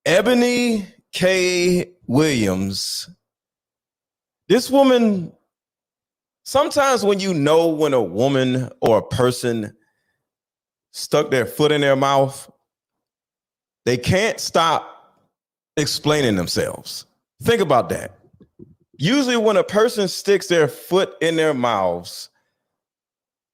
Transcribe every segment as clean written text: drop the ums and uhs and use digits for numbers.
Ebony K. Williams. This woman, sometimes when you know when a woman or a person stuck their foot in their mouth, they can't stop explaining themselves. Think about that. Usually when a person sticks their foot in their mouths,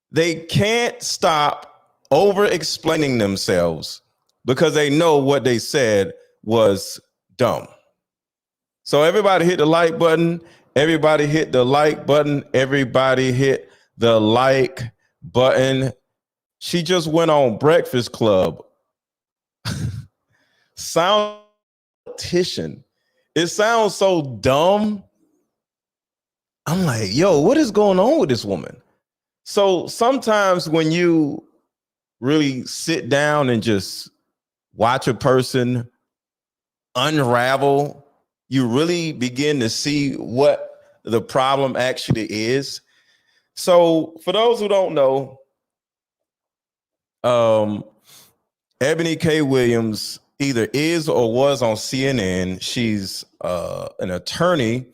they can't stop over explaining themselves because they know what they said was dumb. So everybody hit the like button. Everybody hit the like button. Everybody hit the like button. She just went on Breakfast Club. Sound politician. It sounds so dumb. I'm like, yo, what is going on with this woman? So sometimes when you really sit down and just watch a person unravel, you really begin to see what the problem actually is. So for those who don't know, Ebony K. Williams either is or was on CNN. She's an attorney.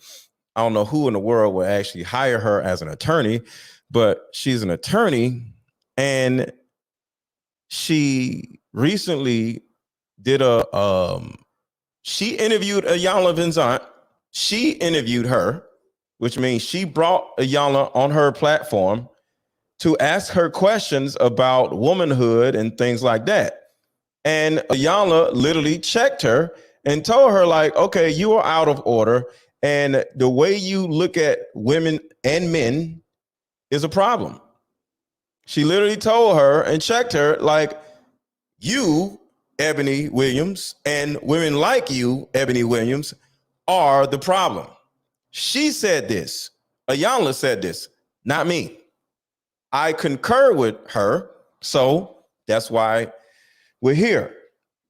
I don't know who in the world would actually hire her as an attorney, but she's an attorney. And she recently did she interviewed Iyanla Vanzant. She interviewed her, which means she brought Iyanla on her platform to ask her questions about womanhood and things like that. And Iyanla literally checked her and told her, like, okay, you are out of order. And the way you look at women and men is a problem. She literally told her and checked her, like, you, Ebony Williams, and women like you, Ebony Williams, are the problem. She said this. Iyanla said this, not me. I concur with her, so that's why we're here.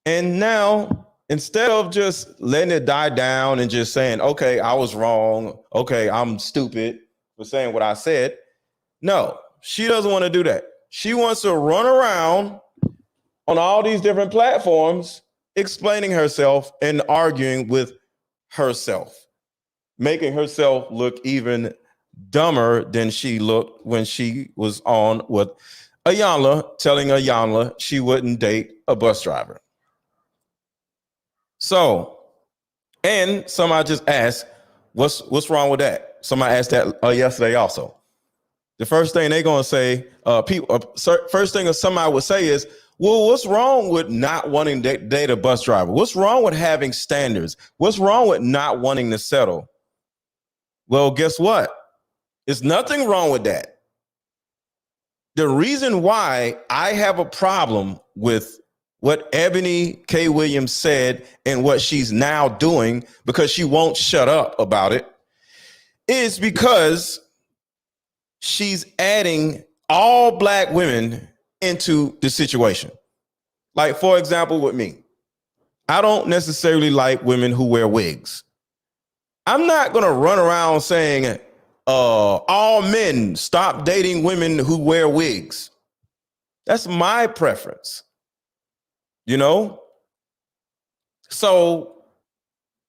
And now, instead of just letting it die down and just saying, okay, I was wrong. Okay, I'm stupid for saying what I said. No, she doesn't want to do that. She wants to run around on all these different platforms, explaining herself and arguing with herself, making herself look even dumber than she looked when she was on with Iyanla, telling Iyanla she wouldn't date a bus driver. So, and somebody just asked, what's wrong with that? Somebody asked that yesterday also. The first thing they're going to say, first thing somebody would say is, well, what's wrong with not wanting to date a bus driver? What's wrong with having standards? What's wrong with not wanting to settle? Well, guess what? There's nothing wrong with that. The reason why I have a problem with what Ebony K. Williams said and what she's now doing, because she won't shut up about it, is because she's adding all black women into the situation. Like, for example, with me, I don't necessarily like women who wear wigs. I'm not going to run around saying, all men stop dating women who wear wigs. That's my preference, you know? So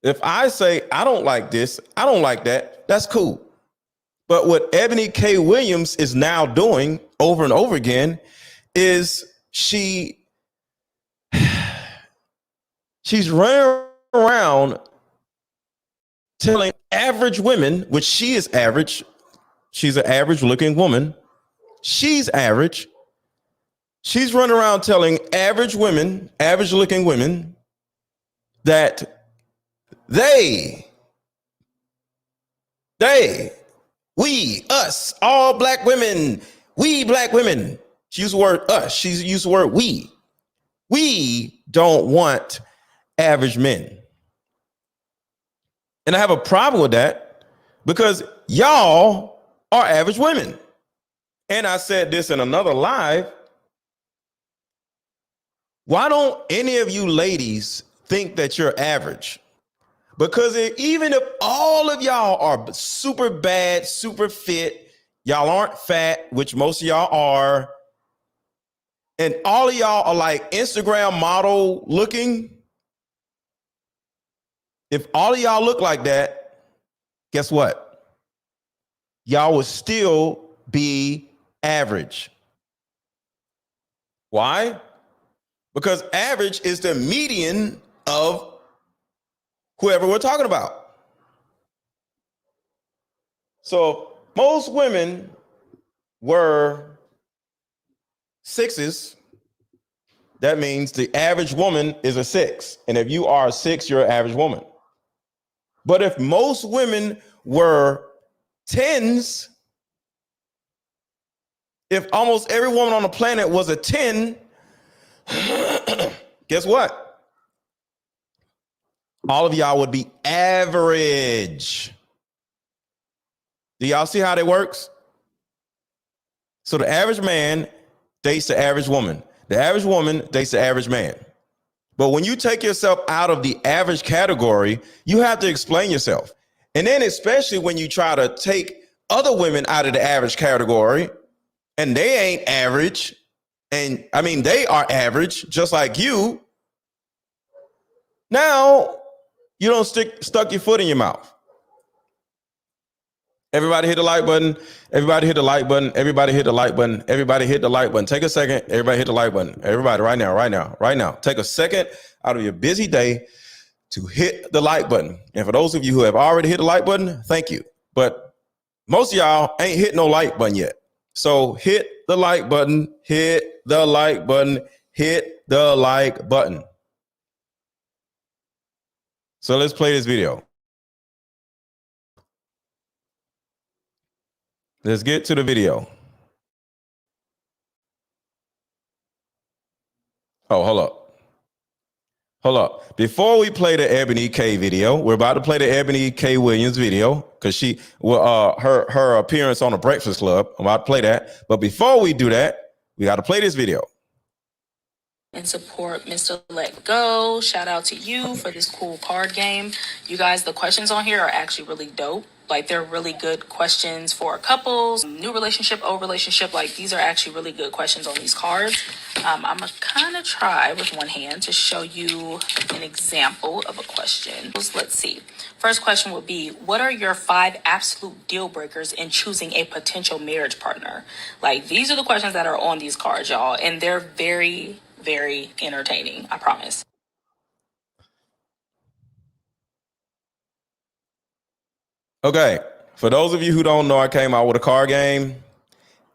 if I say, I don't like this, I don't like that, that's cool. But what Ebony K. Williams is now doing over and over again is she's running around telling average women, which she is average. She's an average looking woman. She's average. She's running around telling average women, average looking women, that we, us, all black women, we black women. She used the word us. She's used the word we. We don't want average men. And I have a problem with that because y'all are average women. And I said this in another live. Why don't any of you ladies think that you're average? Because even if all of y'all are super bad, super fit, y'all aren't fat, which most of y'all are, and all of y'all are like Instagram model looking, If all of y'all look like that, guess what? Y'all would still be average. Why? Because average is the median of whoever we're talking about. So most women were 6s. That means the average woman is a 6. And if you are a 6, you're an average woman. But if most women were 10s, if almost every woman on the planet was a 10, guess what? All of y'all would be average. Do y'all see how that works? So the average man dates the average woman. The average woman dates the average man. But when you take yourself out of the average category, you have to explain yourself. And then especially when you try to take other women out of the average category and they ain't average, and I mean, they are average just like you. Now you don't stuck your foot in your mouth. Everybody hit the like button. Everybody hit the like button. Everybody hit the like button. Everybody hit the like button. Take a second. Everybody hit the like button. Everybody right now. Take a second out of your busy day to hit the like button. And for those of you who have already hit the like button, thank you. But most of y'all ain't hit no like button yet. So hit the like button, hit the like button, hit the like button. So let's play this video. Let's get to the video. Oh, hold up. Before we play the Ebony K video, we're about to play the Ebony K Williams video because her appearance on the Breakfast Club. I'm about to play that. But before we do that, we got to play this video. And support MrLetGo. Shout out to you for this cool card game. You guys, the questions on here are actually really dope. Like, they're really good questions for couples, new relationship, old relationship. Like, these are actually really good questions on these cards. I'm gonna kind of try with one hand to show you an example of a question. Let's see. First question would be, what are your 5 absolute deal breakers in choosing a potential marriage partner? Like, these are the questions that are on these cards, y'all, and they're very, very entertaining, I promise. Okay, for those of you who don't know, I came out with a card game,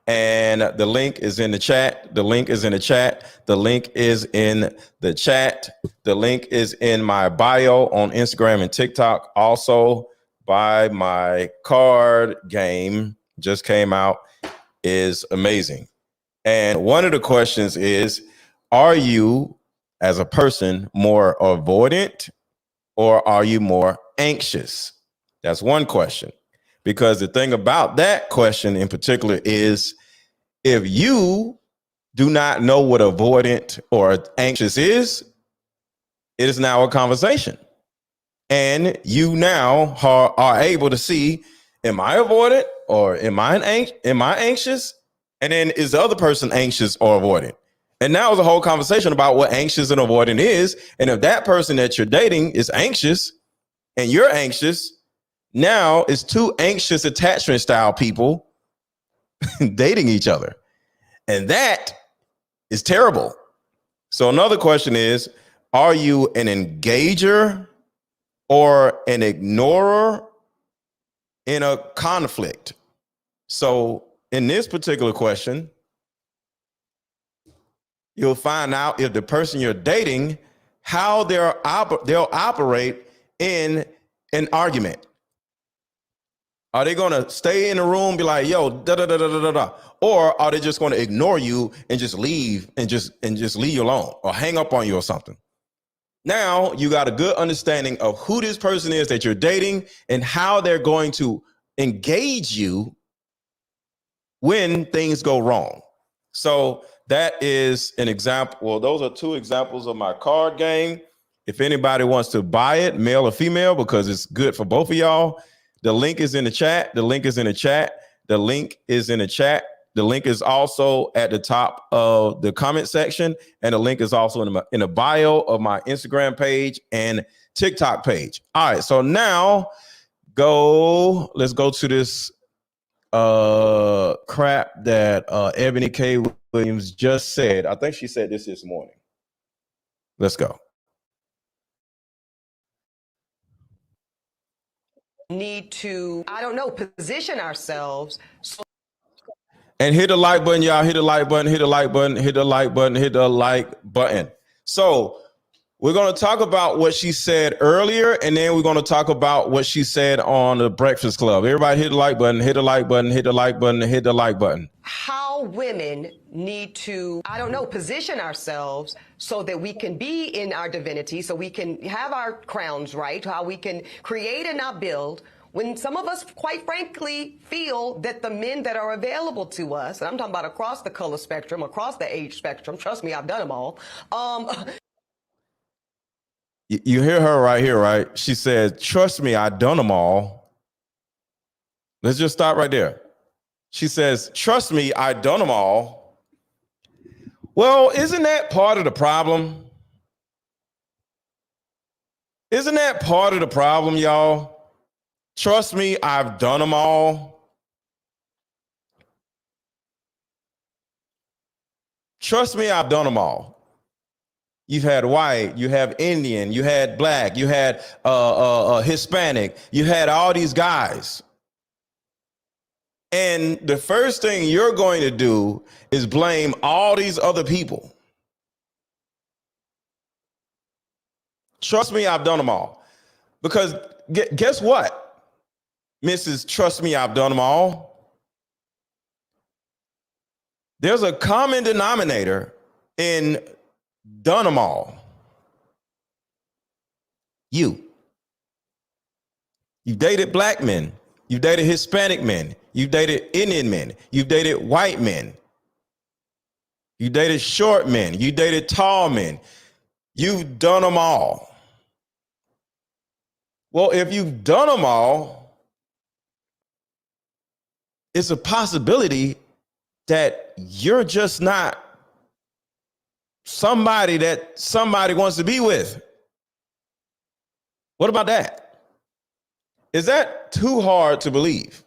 and the link is in the chat. The link is in the chat. The link is in the chat. The link is in my bio on Instagram and TikTok. Also, buy my card game, just came out, is amazing. And one of the questions is, are you, as a person, more avoidant or are you more anxious? That's one question. Because the thing about that question in particular is, if you do not know what avoidant or anxious is, it is now a conversation. And you now are able to see, am I avoidant or am I anxious? And then is the other person anxious or avoidant? And now it's a whole conversation about what anxious and avoidant is. And if that person that you're dating is anxious and you're anxious, now it's 2 anxious attachment style people dating each other. And that is terrible. So another question is, are you an engager or an ignorer in a conflict? So in this particular question, you'll find out if the person you're dating, how they'll operate in an argument. Are they going to stay in the room, be like, yo, da da da da da da, or are they just going to ignore you and just leave and just leave you alone or hang up on you or something? Now you got a good understanding of who this person is that you're dating and how they're going to engage you when things go wrong. So that is an example. Well, those are 2 examples of my card game. If anybody wants to buy it, male or female, because it's good for both of y'all, the link is in the chat. The link is in the chat. The link is in the chat. The link is also at the top of the comment section, and the link is also in the bio of my Instagram page and TikTok page. All right, so now let's go to this crap that Ebony K. Williams just said. I think she said this morning. Let's go. Need to, I don't know, position ourselves. And hit the like button, y'all. Hit the like button, hit the like button, hit the like button, hit the like button. So we're going to talk about what she said earlier, and then we're going to talk about what she said on the Breakfast Club. Everybody hit the like button, hit the like button, hit the like button, hit the like button. How women need to, I don't know, position ourselves so that we can be in our divinity, so we can have our crowns right, how we can create and not build. When some of us, quite frankly, feel that the men that are available to us, and I'm talking about across the color spectrum, across the age spectrum, trust me, I've done them all. You hear her right here, right? She said, trust me, I done them all. Let's just stop right there. She says, trust me, I done them all. Well, isn't that part of the problem? Isn't that part of the problem, y'all? Trust me, I've done them all. Trust me, I've done them all. You've had white, you have Indian, you had black, you had Hispanic, you had all these guys. And the first thing you're going to do is blame all these other people. Trust me, I've done them all. Because guess what, Mrs. Trust me, I've done them all. There's a common denominator in done them all. You've dated black men. You've dated Hispanic men. You've dated Indian men. You've dated white men. You dated short men. You dated tall men. You've done them all. Well, if you've done them all, it's a possibility that you're just not somebody that somebody wants to be with. What about that? Is that too hard to believe?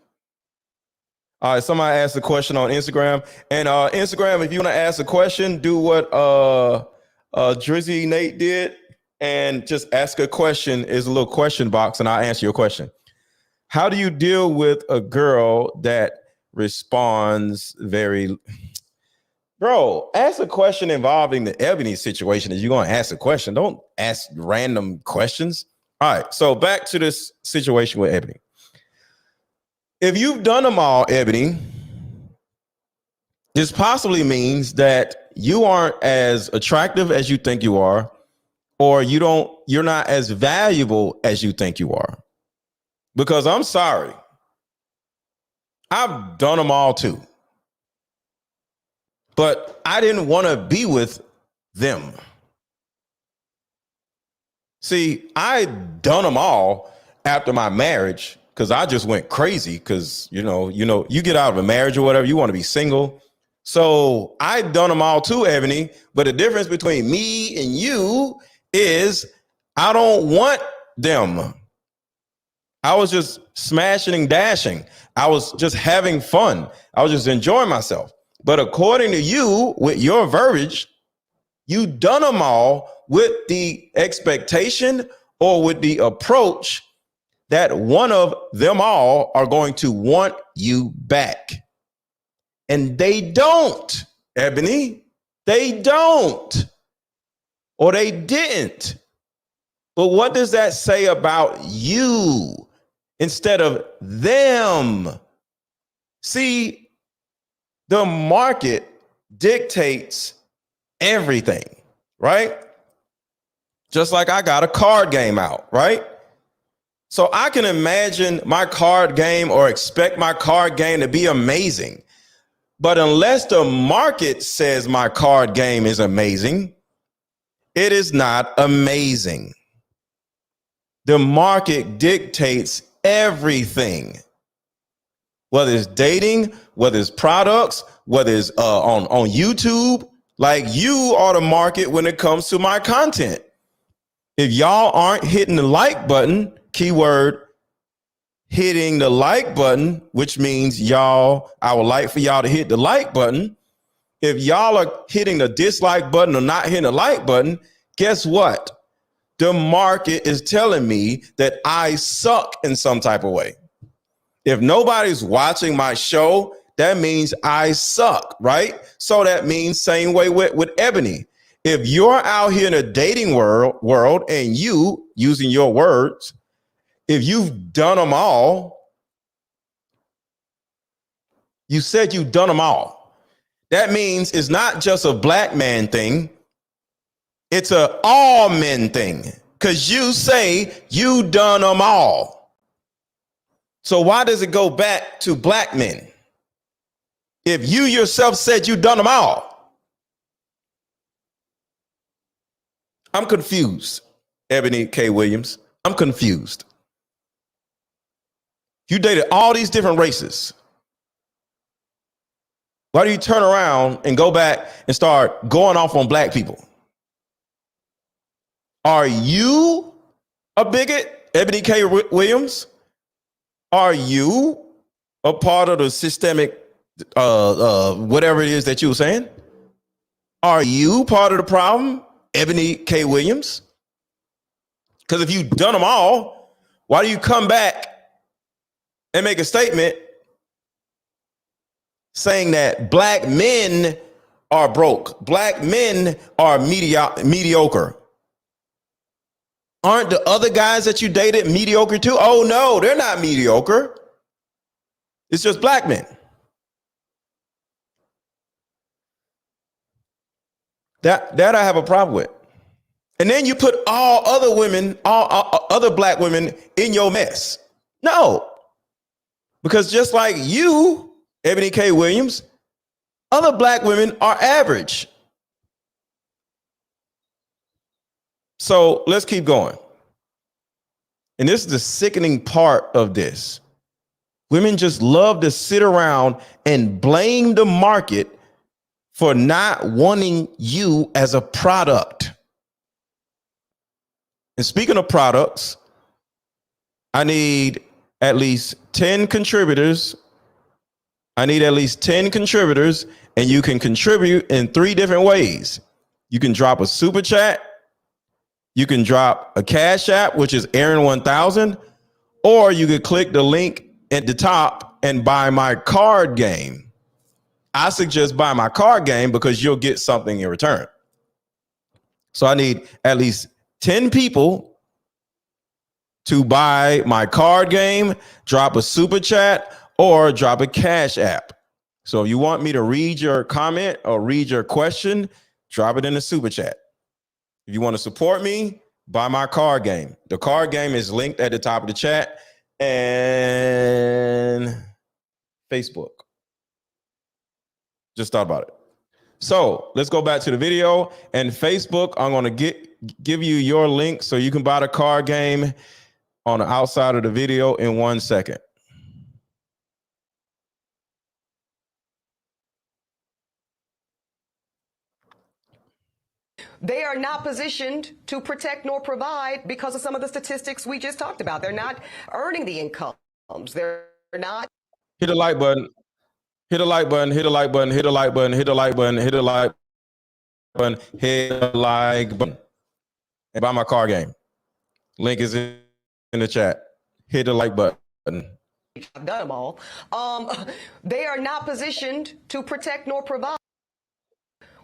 All right, somebody asked a question on Instagram. And Instagram, if you want to ask a question, do what Drizzy Nate did and just ask a question. Is a little question box and I'll answer your question. How do you deal with a girl that responds very... Bro, ask a question involving the Ebony situation. If you're going to ask a question, don't ask random questions. All right, so back to this situation with Ebony. If you've done them all, Ebony, this possibly means that you aren't as attractive as you think you are, or you're not as valuable as you think you are. Because I'm sorry, I've done them all too. But I didn't want to be with them. See, I done them all after my marriage because I just went crazy because, you get out of a marriage or whatever, you want to be single. So I done them all too, Ebony. But the difference between me and you is I don't want them. I was just smashing and dashing. I was just having fun. I was just enjoying myself. But according to you, with your verbiage, you done them all with the expectation or with the approach that one of them all are going to want you back. And they don't, Ebony. They don't. Or they didn't. But what does that say about you instead of them? See, the market dictates everything, right? Just like I got a card game out, right? So I can imagine my card game or expect my card game to be amazing. But unless the market says my card game is amazing, it is not amazing. The market dictates everything. whether it's dating, whether it's products, whether it's on YouTube. Like, you are the market when it comes to my content. If y'all aren't hitting the like button, keyword hitting the like button, which means y'all, I would like for y'all to hit the like button. If y'all are hitting the dislike button or not hitting the like button, guess what? The market is telling me that I suck in some type of way. If nobody's watching my show, that means I suck, right? So that means same way with Ebony. If you're out here in a dating world and you, using your words, if you've done them all, you said you've done them all. That means it's not just a black man thing. It's a all men thing, because you say you done them all. So why does it go back to black men? If you yourself said you done them all. I'm confused, Ebony K. Williams. I'm confused. You dated all these different races. Why do you turn around and go back and start going off on black people? Are you a bigot, Ebony K. Williams? Are you a part of the systemic, whatever it is that you were saying? Are you part of the problem, Ebony K. Williams? Because if you've done them all, why do you come back and make a statement saying that black men are broke, black men are mediocre? Aren't the other guys that you dated mediocre too? Oh no, they're not mediocre. It's just black men. That I have a problem with. And then you put all other women, all other black women in your mess. No, because just like you, Ebony K. Williams, other black women are average. So let's keep going. And this is the sickening part of this. Women just love to sit around and blame the market for not wanting you as a product. And speaking of products, I need at least 10 contributors. And you can contribute in 3 different ways. You can drop a super chat. You can drop a Cash App, which is Aaron 1000, or you could click the link at the top and buy my card game. I suggest buy my card game because you'll get something in return. So I need at least 10 people to buy my card game, drop a super chat, or drop a Cash App. So if you want me to read your comment or read your question, drop it in the super chat. If you want to support me, buy my card game. The card game is linked at the top of the chat and Facebook. Just thought about it. So let's go back to the video. And Facebook, I'm going to give you your link so you can buy the card game on the outside of the video in 1 second. They are not positioned to protect nor provide because of some of the statistics we just talked about. They're not earning the incomes. They're not. Hit the like button. Hit the like button. Hit the like button. Hit the like button. Hit the like button. Hit the like button. Hit the like button. And buy my card game. Link is in the chat. Hit the like button. I've done them all. They are not positioned to protect nor provide.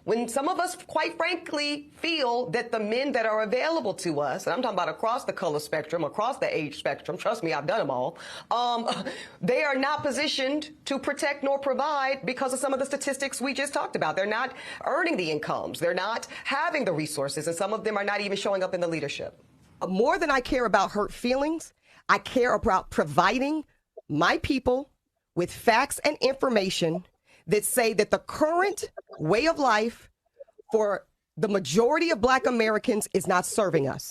When some of us, quite frankly, feel that the men that are available to us, and I'm talking about across the color spectrum, across the age spectrum, trust me, I've done them all, they are not positioned to protect nor provide because of some of the statistics we just talked about. They're not earning the incomes. They're not having the resources, and some of them are not even showing up in the leadership. More than I care about hurt feelings, I care about providing my people with facts and information that say that the current way of life for the majority of Black Americans is not serving us.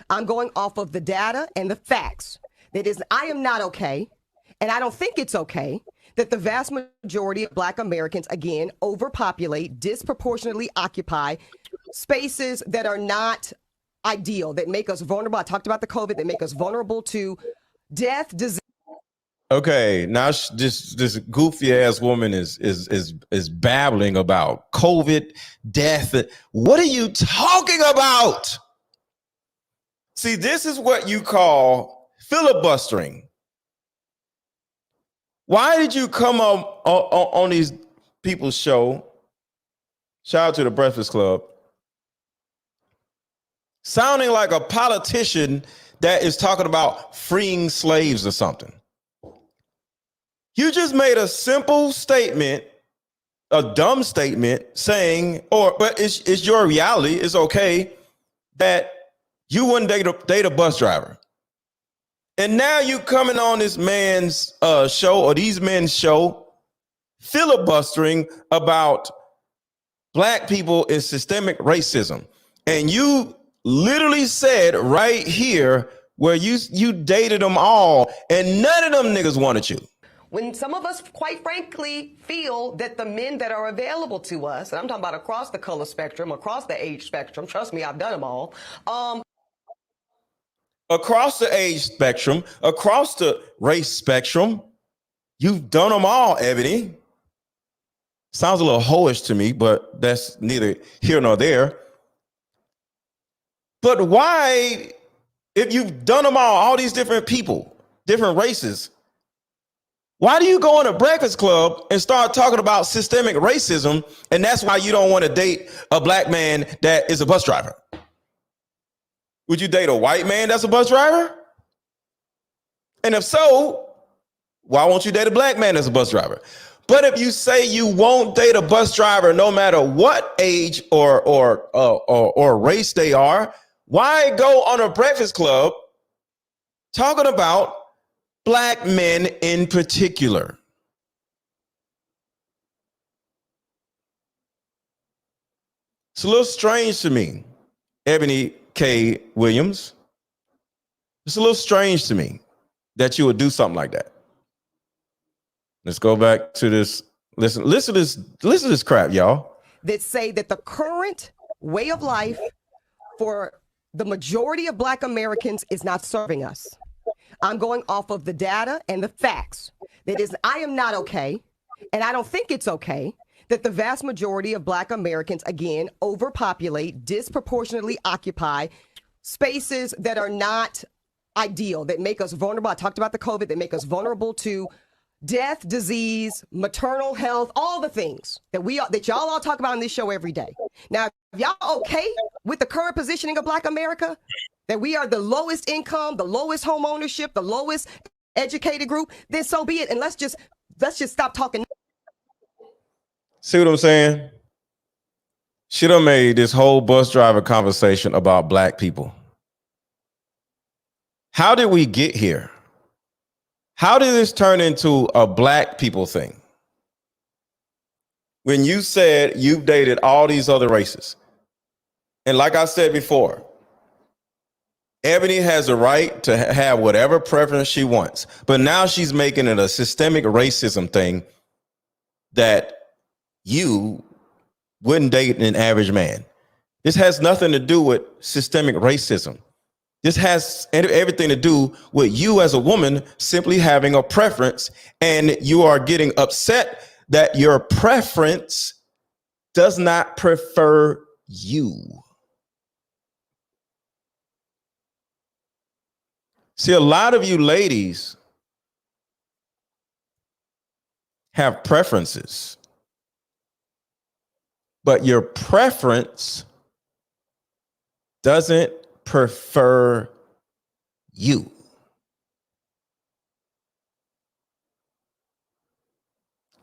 I'm going off of the data and the facts. That is, I am not okay, And I don't think it's okay that the vast majority of Black Americans, again, overpopulate, disproportionately occupy spaces that are not ideal, that make us vulnerable. I talked about the COVID, that make us vulnerable to death, disease. Okay, now this goofy ass woman is babbling about COVID, death. What are you talking about? See, this is what you call filibustering. Why did you come up on these people's show? Shout out to the Breakfast Club. Sounding like a politician that is talking about freeing slaves or something. You just made a simple statement, a dumb statement saying, but it's your reality. It's okay that you wouldn't date a bus driver. And now you coming on this man's show or these men's show filibustering about Black people and systemic racism. And you literally said right here where you dated them all and none of them niggas wanted you. When some of us, quite frankly, feel that the men that are available to us, and I'm talking about across the color spectrum, across the age spectrum, trust me, I've done them all. Across the age spectrum, across the race spectrum, you've done them all, Ebony. Sounds a little hoish to me, but that's neither here nor there. But why, if you've done them all these different people, different races, why do you go in a Breakfast Club and start talking about systemic racism, and that's why you don't want to date a Black man that is a bus driver? Would you date a white man that's a bus driver? And if so, why won't you date a Black man that's a bus driver? But if you say you won't date a bus driver no matter what age or race they are, why go on a Breakfast Club talking about Black men in particular? It's a little strange to me, Ebony K. Williams. It's a little strange to me that you would do something like that. Let's go back to this. Listen to this crap, y'all. That say that the current way of life for the majority of Black Americans is not serving us. I'm going off of the data and the facts. That is, I am not okay, and I don't think it's okay that the vast majority of Black Americans, again, overpopulate, disproportionately occupy spaces that are not ideal, that make us vulnerable. I talked about the COVID, that make us vulnerable to death, disease, maternal health, all the things that y'all all talk about on this show every day. Now, if y'all okay with the current positioning of Black America, that we are the lowest income, the lowest home ownership, the lowest educated group, then so be it. And let's just stop talking. See what I'm saying? She done made this whole bus driver conversation about Black people. How did we get here? How did this turn into a Black people thing? When you said you've dated all these other races. And like I said before, Ebony has a right to have whatever preference she wants. But now she's making it a systemic racism thing that you wouldn't date an average man. This has nothing to do with systemic racism. This has everything to do with you as a woman simply having a preference, and you are getting upset that your preference does not prefer you. See, a lot of you ladies have preferences, but your preference doesn't prefer you.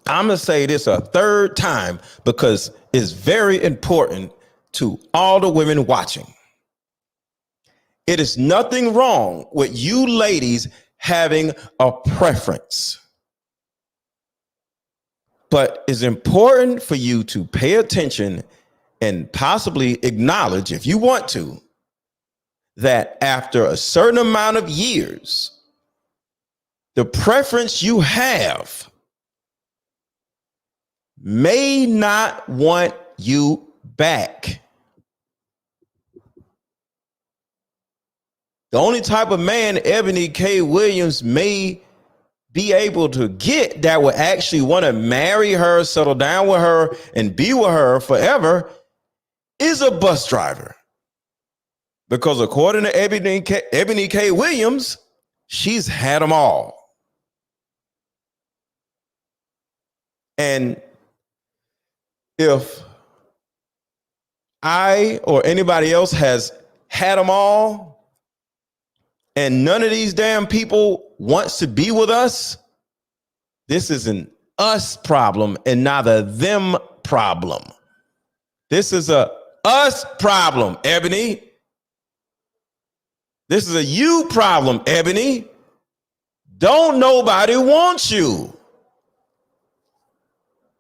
I'm going to say this a third time because it's very important to all the women watching. It is nothing wrong with you ladies having a preference. But it's important for you to pay attention and possibly acknowledge, if you want to, that after a certain amount of years, the preference you have may not want you back. The only type of man Ebony K. Williams may be able to get that would actually want to marry her, settle down with her, and be with her forever is a bus driver. Because according to Ebony K. Williams, she's had them all. And if I or anybody else has had them all, and none of these damn people wants to be with us, this is an us problem and not a them problem. This is a us problem, Ebony. This is a you problem, Ebony. Don't nobody want you.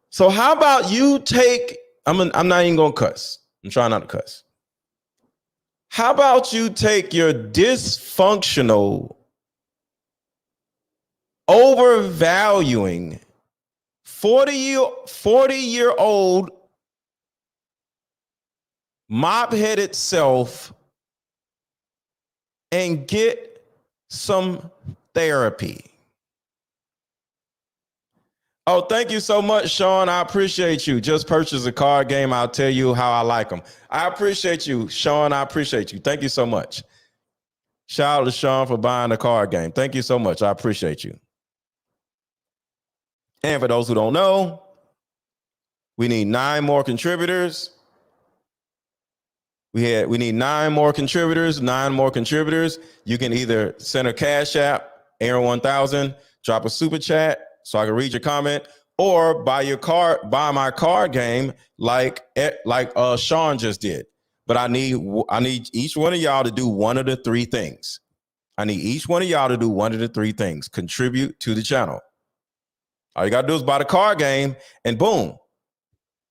So how about you take, I'm not even gonna cuss. I'm trying not to cuss. How about you take your dysfunctional, overvaluing 40-year-old mop-headed self and get some therapy? Oh, thank you so much, Sean. I appreciate you. Just purchase a card game. I'll tell you how I like them. I appreciate you, Sean. I appreciate you. Thank you so much. Shout out to Sean for buying the card game. Thank you so much. I appreciate you. And for those who don't know, we need 9 more contributors. We need 9 more contributors. You can either send a Cash App, Aaron1000, drop a super chat so I can read your comment, or buy my card game like Sean just did. But I need each one of y'all to do one of the 3 things. Contribute to the channel. All you gotta do is buy the card game, and boom,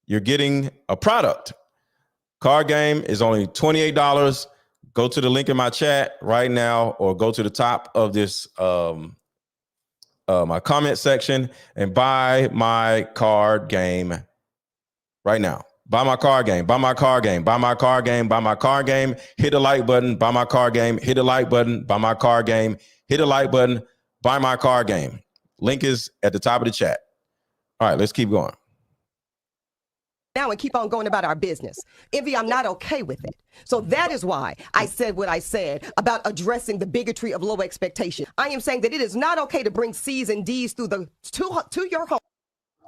you're getting a product. Card game is only $28. Go to the link in my chat right now, or go to the top of this my comment section and buy my card game right now. Buy my card game. Hit the like button. Buy my card game. Hit the like button. Buy my card game. Hit the like button. Buy my card game. Link is at the top of the chat. All right, let's keep going. Now and keep on going about our business. Envy, I'm not okay with it. So that is why I said what I said about addressing the bigotry of low expectation. I am saying that it is not okay to bring C's and D's to your home.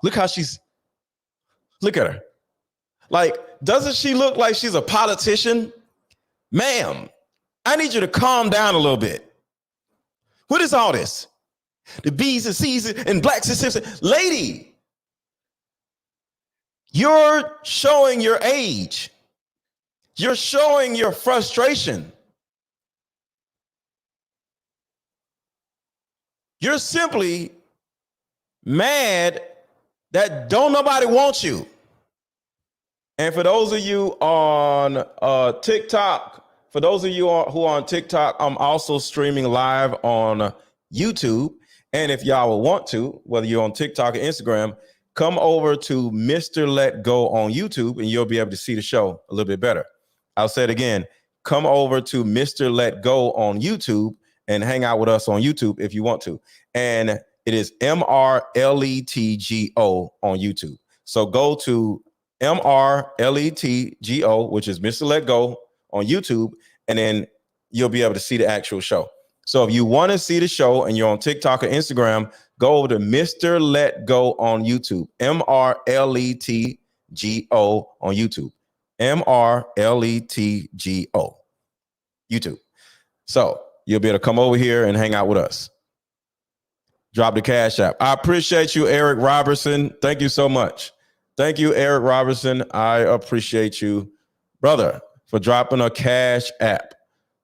Look at her. Like, doesn't she look like she's a politician? Ma'am, I need you to calm down a little bit. What is all this? The B's and C's and blacks and sisters. Lady, you're showing your age. You're showing your frustration. You're simply mad that don't nobody want you. And for those of you on TikTok, who are on TikTok, I'm also streaming live on YouTube. And if y'all will want to, whether you're on TikTok or Instagram, come over to MrLetGo on YouTube and you'll be able to see the show a little bit better. I'll say it again. Come over to MrLetGo on YouTube and hang out with us on YouTube if you want to. And it is MrLetGo on YouTube. So go to MrLetGo, which is MrLetGo on YouTube, and then you'll be able to see the actual show. So if you want to see the show and you're on TikTok or Instagram, go over to MrLetGo on YouTube. MrLetGo on YouTube. MrLetGo. YouTube. So you'll be able to come over here and hang out with us. Drop the Cash App. I appreciate you, Eric Robertson. Thank you so much. Thank you, Eric Robertson. I appreciate you, brother, for dropping a Cash App.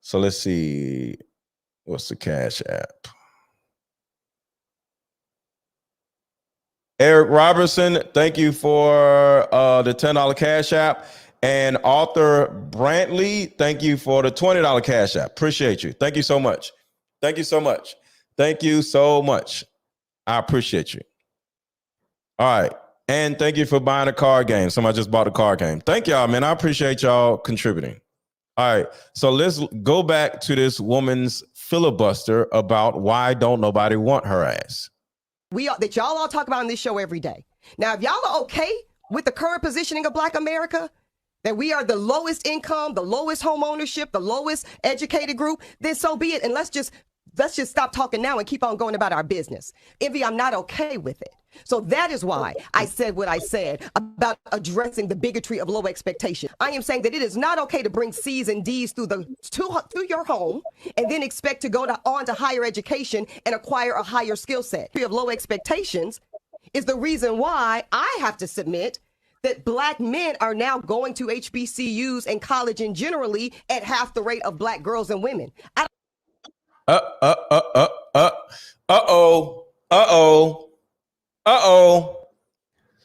So let's see. What's the Cash App? Eric Robertson, thank you for the $10 Cash App. And Arthur Brantley, thank you for the $20 Cash App. Appreciate you. Thank you so much. Thank you so much. Thank you so much. I appreciate you. All right. And thank you for buying a card game. Somebody just bought a card game. Thank y'all, man. I appreciate y'all contributing. All right. So let's go back to this woman's filibuster about why don't nobody want her ass. That y'all all talk about on this show every day. Now, if y'all are okay with the current positioning of Black America, that we are the lowest income, the lowest home ownership, the lowest educated group, then so be it. And let's just stop talking now and keep on going about our business. Envy, I'm not okay with it. So that is why I said what I said about addressing the bigotry of low expectation. I am saying that it is not okay to bring C's and D's through your home and then expect to go on to higher education and acquire a higher skill set. Of low expectations is the reason why I have to submit that Black men are now going to HBCUs and college and generally at half the rate of Black girls and women.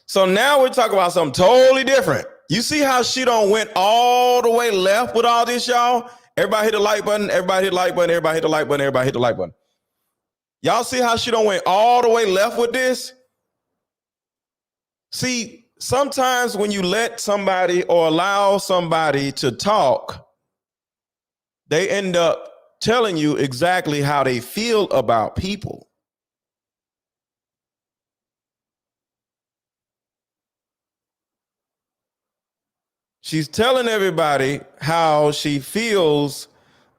So now we're talking about something totally different. You see how she don't went all the way left with all this, y'all? Everybody hit the like button. Everybody hit the like button. Everybody hit the like button. Everybody hit the like button. Y'all see how she don't went all the way left with this? See, sometimes when you let somebody or allow somebody to talk, they end up telling you exactly how they feel about people. She's telling everybody how she feels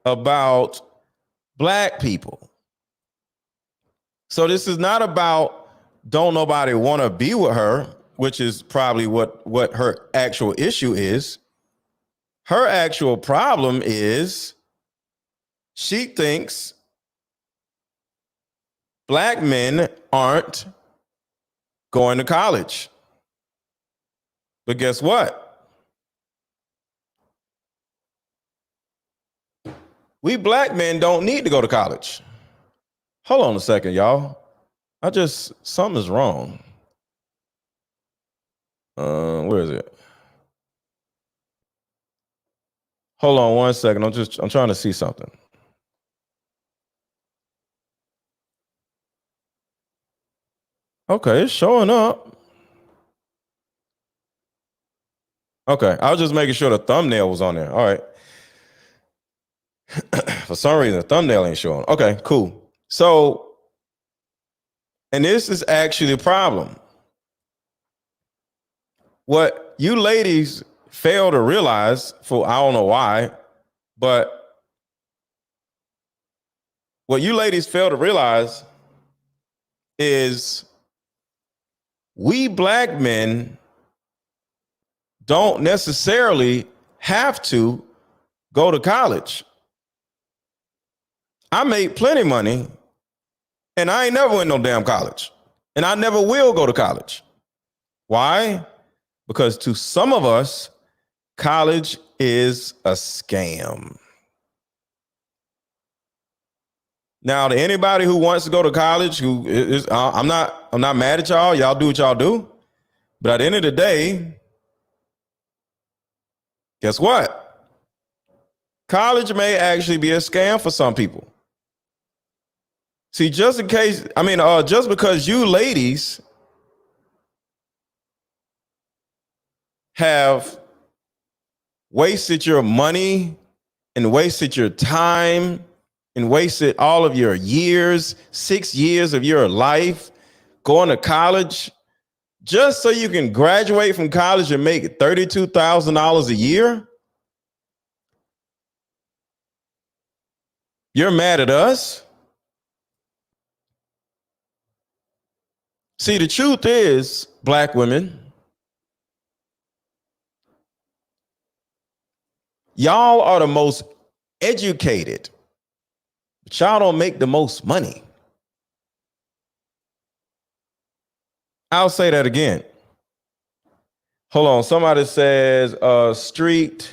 about Black people. So this is not about don't nobody want to be with her, which is probably what her actual issue is. Her actual problem is she thinks Black men aren't going to college. But guess what? We Black men don't need to go to college. Hold on a second, y'all. Something's wrong. Where is it? Hold on one second. I'm trying to see something. Okay, it's showing up. Okay, I was just making sure the thumbnail was on there. All right. For some reason, the thumbnail ain't showing. Okay, cool. So, and this is actually a problem. What you ladies fail to realize, I don't know why, but what you ladies fail to realize is we Black men don't necessarily have to go to college. I made plenty of money and I ain't never went no damn college. And I never will go to college. Why? Because to some of us, college is a scam. Now, to anybody who wants to go to college, I'm not mad at y'all. Y'all do what y'all do. But at the end of the day, guess what? College may actually be a scam for some people. See, just because you ladies have wasted your money and wasted your time and wasted all of your years, 6 years of your life going to college just so you can graduate from college and make $32,000 a year? You're mad at us? See, the truth is, Black women, y'all are the most educated, but y'all don't make the most money. I'll say that again. Hold on. Somebody says street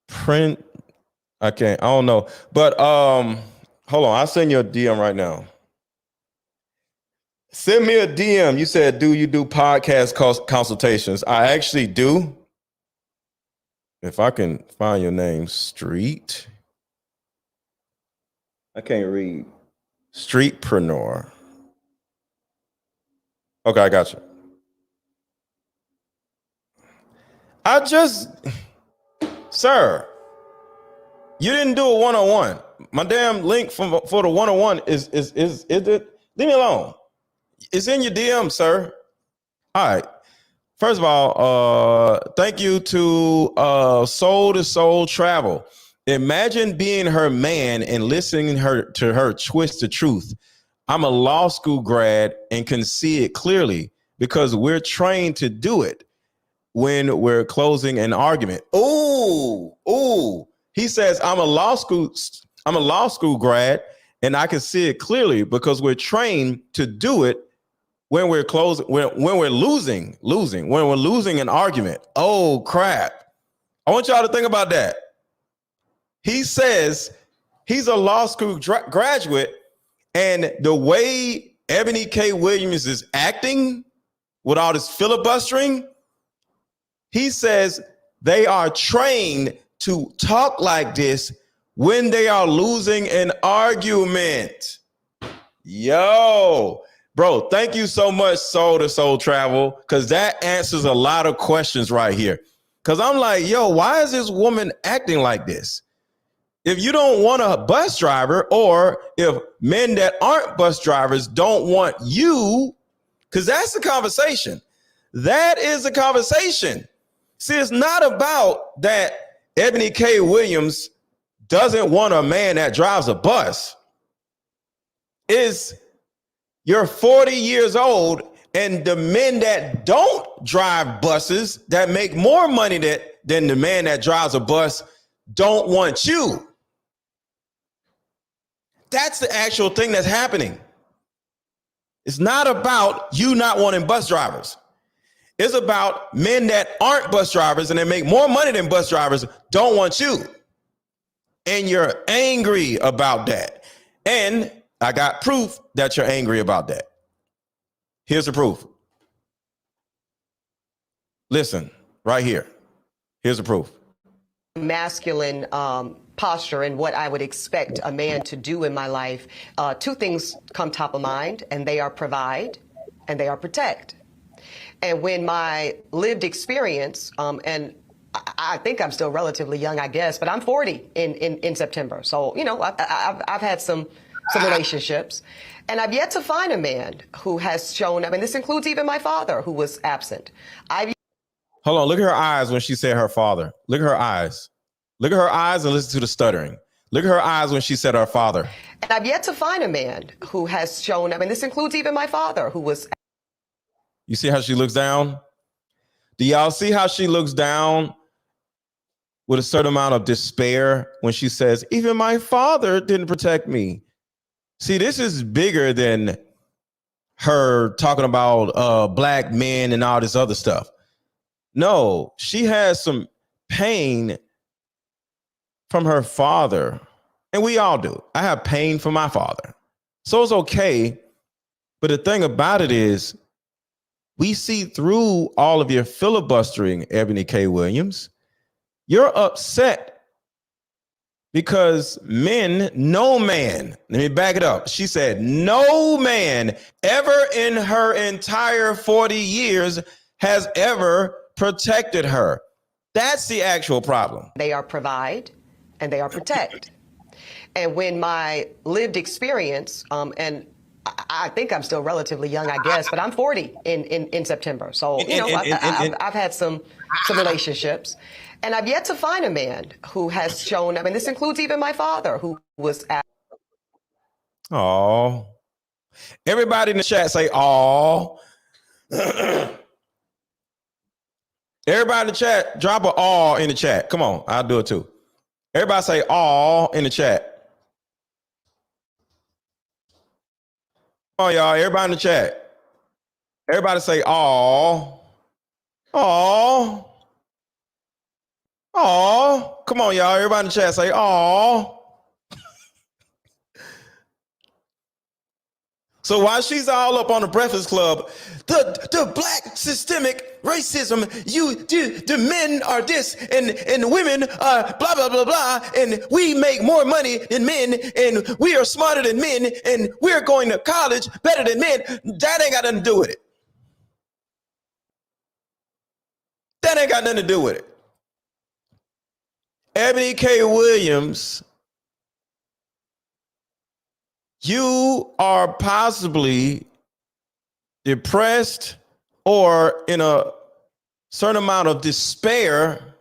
print. I don't know. But hold on. I'll send you a DM right now. Send me a DM. You said, do you do podcast consultations? I actually do. If I can find your name, Street. I can't read. Streetpreneur. Okay, I got you. Sir, you didn't do a one-on-one. My damn link for the one-on-one is it? Leave me alone. It's in your DM, sir. All right. First of all, thank you to Soul to Soul Travel. Imagine being her man and listening to her twist the truth. I'm a law school grad and can see it clearly because we're trained to do it when we're closing an argument. Ooh. He says, I'm a law school grad and I can see it clearly because we're trained to do it when we're closing, when we're losing an argument. Oh crap. I want y'all to think about that. He says he's a law school graduate, and the way Ebony K. Williams is acting with all this filibustering, he says they are trained to talk like this when they are losing an argument. Yo, bro, thank you so much, Soul to Soul Travel, because that answers a lot of questions right here. Because I'm like, yo, why is this woman acting like this? If you don't want a bus driver, or if men that aren't bus drivers don't want you, because that's the conversation. That is the conversation. See, it's not about that Ebony K. Williams doesn't want a man that drives a bus. It's you're 40 years old, and the men that don't drive buses that make more money than the man that drives a bus don't want you. That's the actual thing that's happening. It's not about you not wanting bus drivers. It's about men that aren't bus drivers and they make more money than bus drivers don't want you. And you're angry about that. And I got proof that you're angry about that. Here's the proof. Listen, right here. Here's the proof. Masculine posture and what I would expect a man to do in my life, two things come top of mind, and they are provide and they are protect. And when my lived experience, and I think I'm still relatively young, I guess, but I'm 40 in September. So, you know, I've had some relationships, and I've yet to find a man who has shown up, and this includes even my father, who was absent. Hold on, look at her eyes when she said her father. Look at her eyes. Look at her eyes and listen to the stuttering. Look at her eyes when she said her father. And I've yet to find a man who has shown up, and this includes even my father, who was. You see how she looks down? Do y'all see how she looks down with a certain amount of despair when she says, even my father didn't protect me? See, this is bigger than her talking about black men and all this other stuff. No, she has some pain from her father. And we all do. I have pain from my father. So it's okay. But the thing about it is, we see through all of your filibustering, Ebony K. Williams. You're upset because no man, let me back it up. She said, no man ever in her entire 40 years has ever protected her. That's the actual problem. They are provide and they are protect. And when my lived experience, and I think I'm still relatively young, I guess, but I'm 40 in September. So, you know, I've had some relationships, and I've yet to find a man who has shown up, and this includes even my father, who was. Oh, everybody in the chat say, oh. Everybody in the chat, drop an aw in the chat. Come on, I'll do it too. Everybody say aw in the chat. Come on, y'all. Everybody in the chat. Everybody say aw. Aw. Aw. Come on, y'all. Everybody in the chat say aw. So while she's all up on the Breakfast Club, the black systemic racism, the men are this and women are blah, blah, blah, blah, and we make more money than men and we are smarter than men and we're going to college better than men. That ain't got nothing to do with it. That ain't got nothing to do with it. Ebony K. Williams, you are possibly depressed or in a certain amount of despair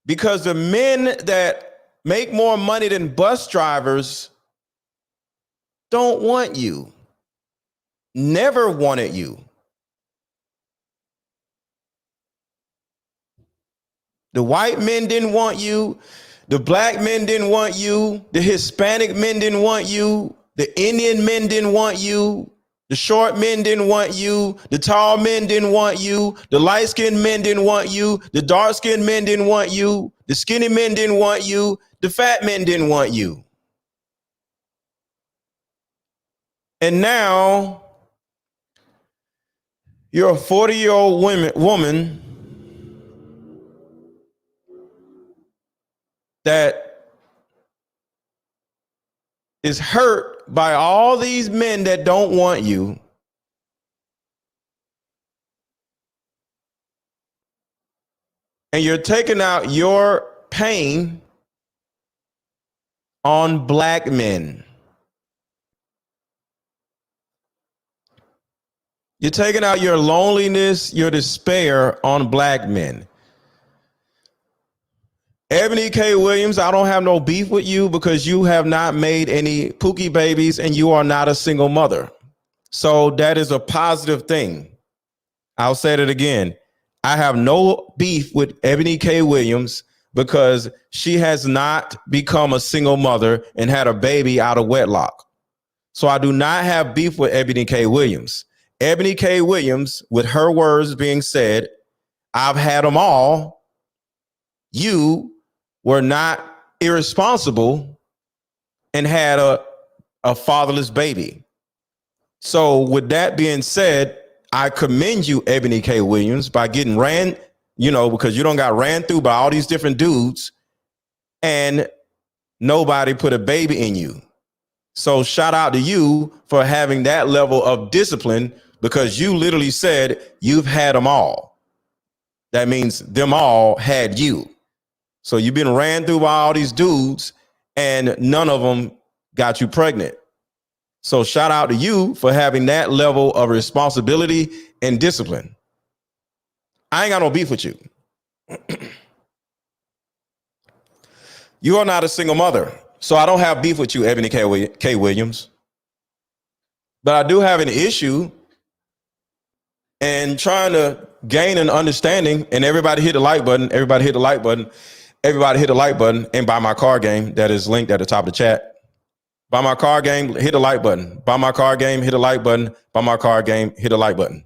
because the men that make more money than bus drivers don't want you, never wanted you. The white men didn't want you. The black men didn't want you. The Hispanic men didn't want you. The Indian men didn't want you. The short men didn't want you. The tall men didn't want you. The light-skinned men didn't want you. The dark-skinned men didn't want you. The skinny men didn't want you. The fat men didn't want you. And now you're a 40-year-old woman that is hurt by all these men that don't want you. And you're taking out your pain on black men. You're taking out your loneliness, your despair on black men. Ebony K. Williams, I don't have no beef with you because you have not made any Pookie babies and you are not a single mother. So that is a positive thing. I'll say it again. I have no beef with Ebony K. Williams because she has not become a single mother and had a baby out of wedlock. So I do not have beef with Ebony K. Williams. Ebony K. Williams, with her words being said, I've had them all. You were not irresponsible and had a fatherless baby. So with that being said, I commend you, Ebony K. Williams, by getting ran, because you don't got ran through by all these different dudes and nobody put a baby in you. So shout out to you for having that level of discipline because you literally said you've had them all. That means them all had you. So you've been ran through by all these dudes and none of them got you pregnant. So shout out to you for having that level of responsibility and discipline. I ain't got no beef with you. You are not a single mother. So I don't have beef with you, Ebony K. Williams. But I do have an issue and trying to gain an understanding, and everybody hit the like button, everybody hit the like button, everybody hit the like button, and buy my card game that is linked at the top of the chat. Buy my card game, hit the like button. Buy my card game, hit the like button. Buy my card game, hit the like button.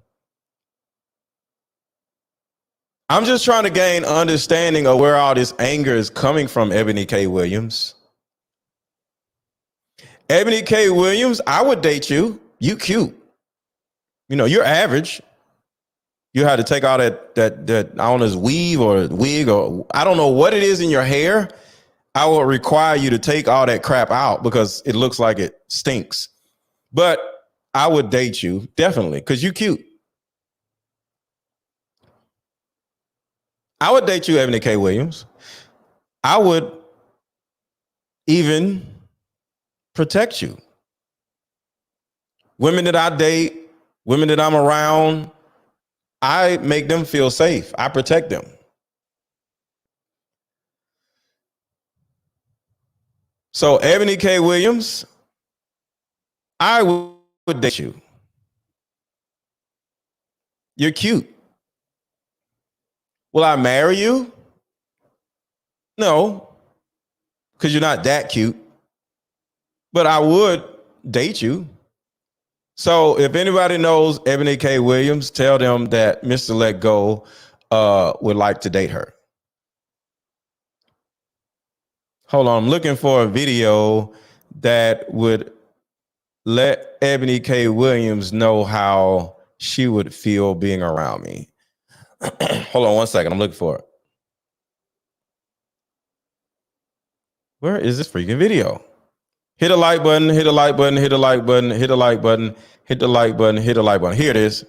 I'm just trying to gain understanding of where all this anger is coming from, Ebony K. Williams. Ebony K. Williams, I would date you. You cute. You're average. You had to take all that I don't know, weave or wig or I don't know what it is in your hair. I will require you to take all that crap out because it looks like it stinks. But I would date you, definitely, because you're cute. I would date you, Ebony K. Williams. I would even protect you. Women that I date, women that I'm around, I make them feel safe. I protect them. So Ebony K. Williams, I would date you. You're cute. Will I marry you? No, because you're not that cute. But I would date you. So if anybody knows Ebony K. Williams, tell them that MrLetGo would like to date her. Hold on, I'm looking for a video that would let Ebony K. Williams know how she would feel being around me. Hold on one second. I'm looking for it. Where is this freaking video? Hit a like button, hit a like button, hit a like button, hit a like button, hit the like button, hit a like button. Here it is.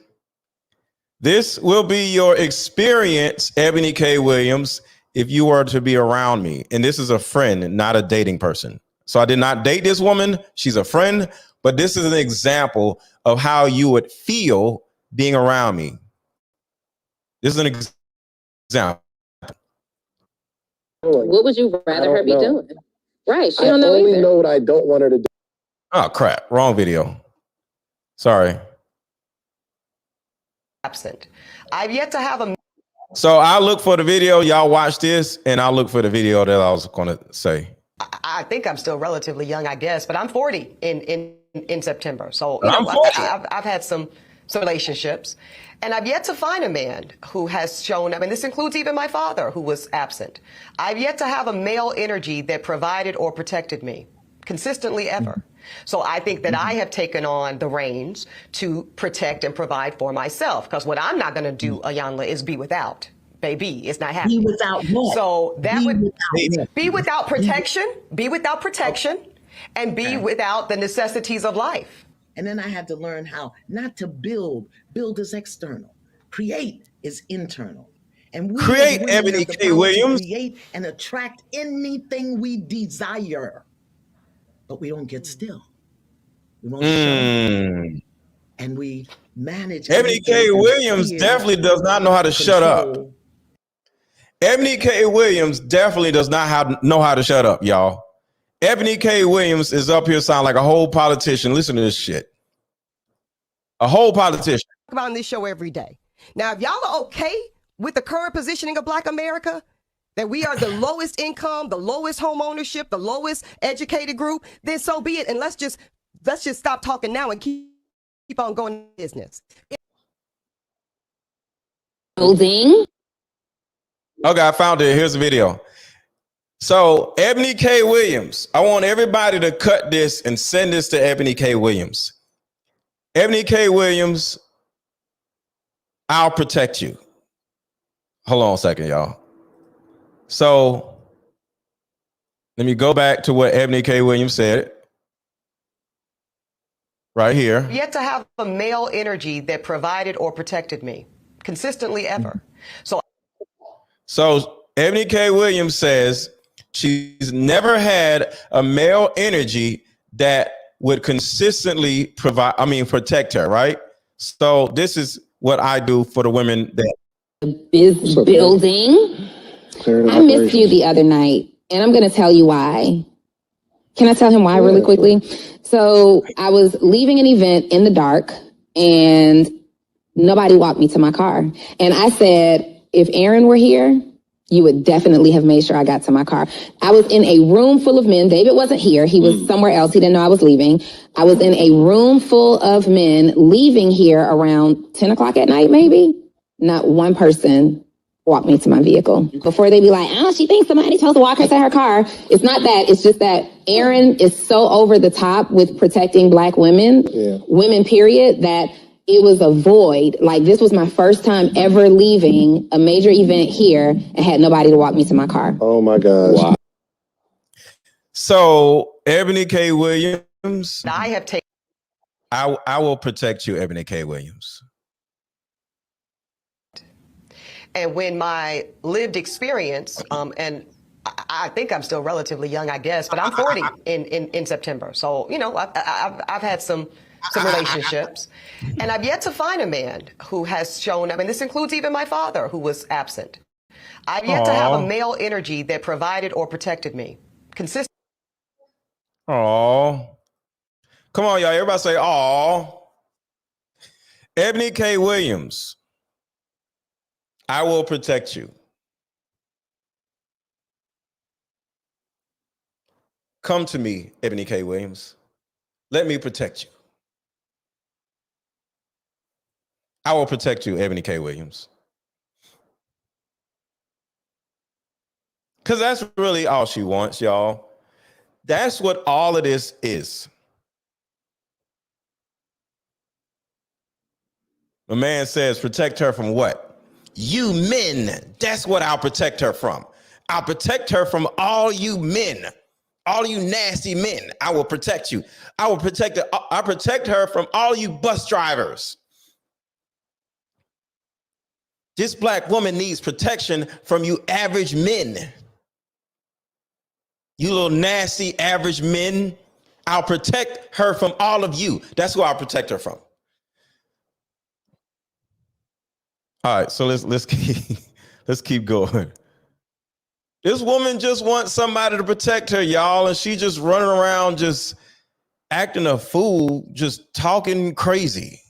This will be your experience, Ebony K. Williams, if you were to be around me. And this is a friend, not a dating person. So I did not date this woman. She's a friend, but this is an example of how you would feel being around me. This is an example. What would you rather her be doing? Right, she don't know I only either. know what I don't want her to do. Oh, crap. Wrong video. Sorry. Absent. I've yet to have a. So I'll look for the video. Y'all watch this, and I'll look for the video that I was going to say. I think I'm still relatively young, I guess, but I'm 40 in September. So I'm 40. I've had some relationships, and I've yet to find a man who has shown up. And this includes even my father, who was absent. I've yet to have a male energy that provided or protected me consistently ever. So I think that I have taken on the reins to protect and provide for myself, because what I'm not going to do, Ayanla, is be without. Baby, it's not happening. Be without what? So that Be would without what? be without protection, and be without the necessities of life. And then I had to learn how not to build. Build is external. Create is internal. And we Create, as women Ebony have the K. power to Williams. create and attract anything we desire. But we don't get still. We won't shut up. And we manage. Ebony K. Williams definitely does not know how to shut up. Ebony K. Williams definitely does not know how to shut up, y'all. Ebony K. Williams is up here sounding like a whole politician. Listen to this shit. A whole politician. About on this show every day. Now, if y'all are okay with the current positioning of Black America, that we are the lowest income, the lowest home ownership, the lowest educated group, then so be it. And let's just stop talking now and keep on going business. Building. Okay, I found it. Here's the video. So, Ebony K. Williams, I want everybody to cut this and send this to Ebony K. Williams. Ebony K. Williams, I'll protect you. Hold on a second, y'all. So, let me go back to what Ebony K. Williams said. Right here. Yet to have a male energy that provided or protected me consistently ever. So Ebony K. Williams says she's never had a male energy that would consistently protect her, right? So this is what I do for the women that Is building. I missed you the other night, and I'm going to tell you why. Can I tell him why really quickly? So I was leaving an event in the dark, and nobody walked me to my car. And I said, if Aaron were here, you would definitely have made sure I got to my car. I was in a room full of men. David wasn't here. He was somewhere else. He didn't know I was leaving. I was in a room full of men leaving here around 10 o'clock at night, maybe. Not one person walked me to my vehicle. Before they be like, oh, she thinks somebody's supposed to walk her to her car. It's not that. It's just that Aaron is so over the top with protecting Black women, women period, that it was a void. Like, this was my first time ever leaving a major event here and had nobody to walk me to my car. Oh my gosh. Wow. So Ebony K. Williams, I have taken. I will protect you, Ebony K. Williams. And when my lived experience, and I think I'm still relatively young, I guess, but I'm 40 in September. So, you know, I've had some relationships, and I've yet to find a man who has shown up. And this includes even my father, who was absent. I've yet to have a male energy that provided or protected me consistently. Oh, come on, y'all. Everybody say, oh. Ebony K. Williams, I will protect you. Come to me, Ebony K. Williams. Let me protect you. I will protect you, Ebony K. Williams. Because that's really all she wants, y'all. That's what all of this is. A man says, protect her from what? You men. That's what I'll protect her from. I'll protect her from all you men, all you nasty men. I will protect you. I will protect her. I'll protect her from all you bus drivers. This black woman needs protection from you average men. You little nasty average men. I'll protect her from all of you. That's who I'll protect her from. All right, so let's keep going. This woman just wants somebody to protect her, y'all, and she just running around just acting a fool, just talking crazy.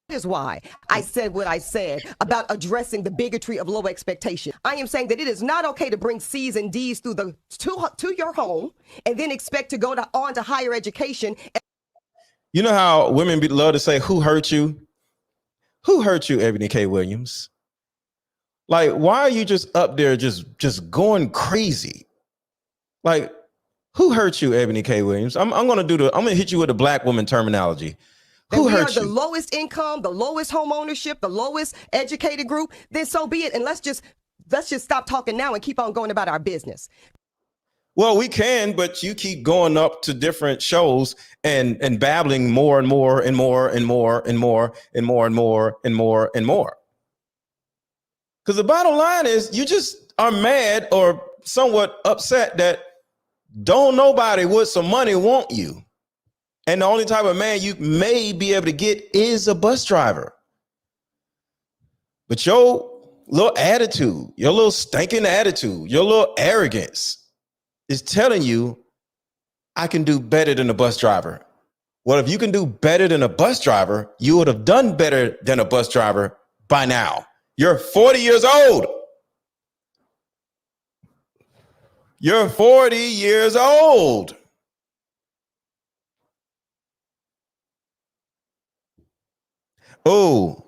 Is why I said what I said about addressing the bigotry of low expectation. I am saying that it is not okay to bring C's and D's through to your home and then expect to go on to higher education. You know how women love to say, who hurt you? Who hurt you, Ebony K. Williams? Like, why are you just up there just going crazy? Like, who hurt you, Ebony K. Williams? I'm gonna hit you with the black woman terminology. Who hurt you? The lowest income, the lowest home ownership, the lowest educated group, then so be it. And let's just stop talking now and keep on going about our business. Well, we can, but you keep going up to different shows and babbling more and more and more and more and more and more and more and more and more. Because the bottom line is you just are mad or somewhat upset that don't nobody with some money want you. And the only type of man you may be able to get is a bus driver. But your little attitude, your little stinking attitude, your little arrogance is telling you, I can do better than a bus driver. Well, if you can do better than a bus driver, you would have done better than a bus driver by now. You're 40 years old. You're 40 years old. Oh,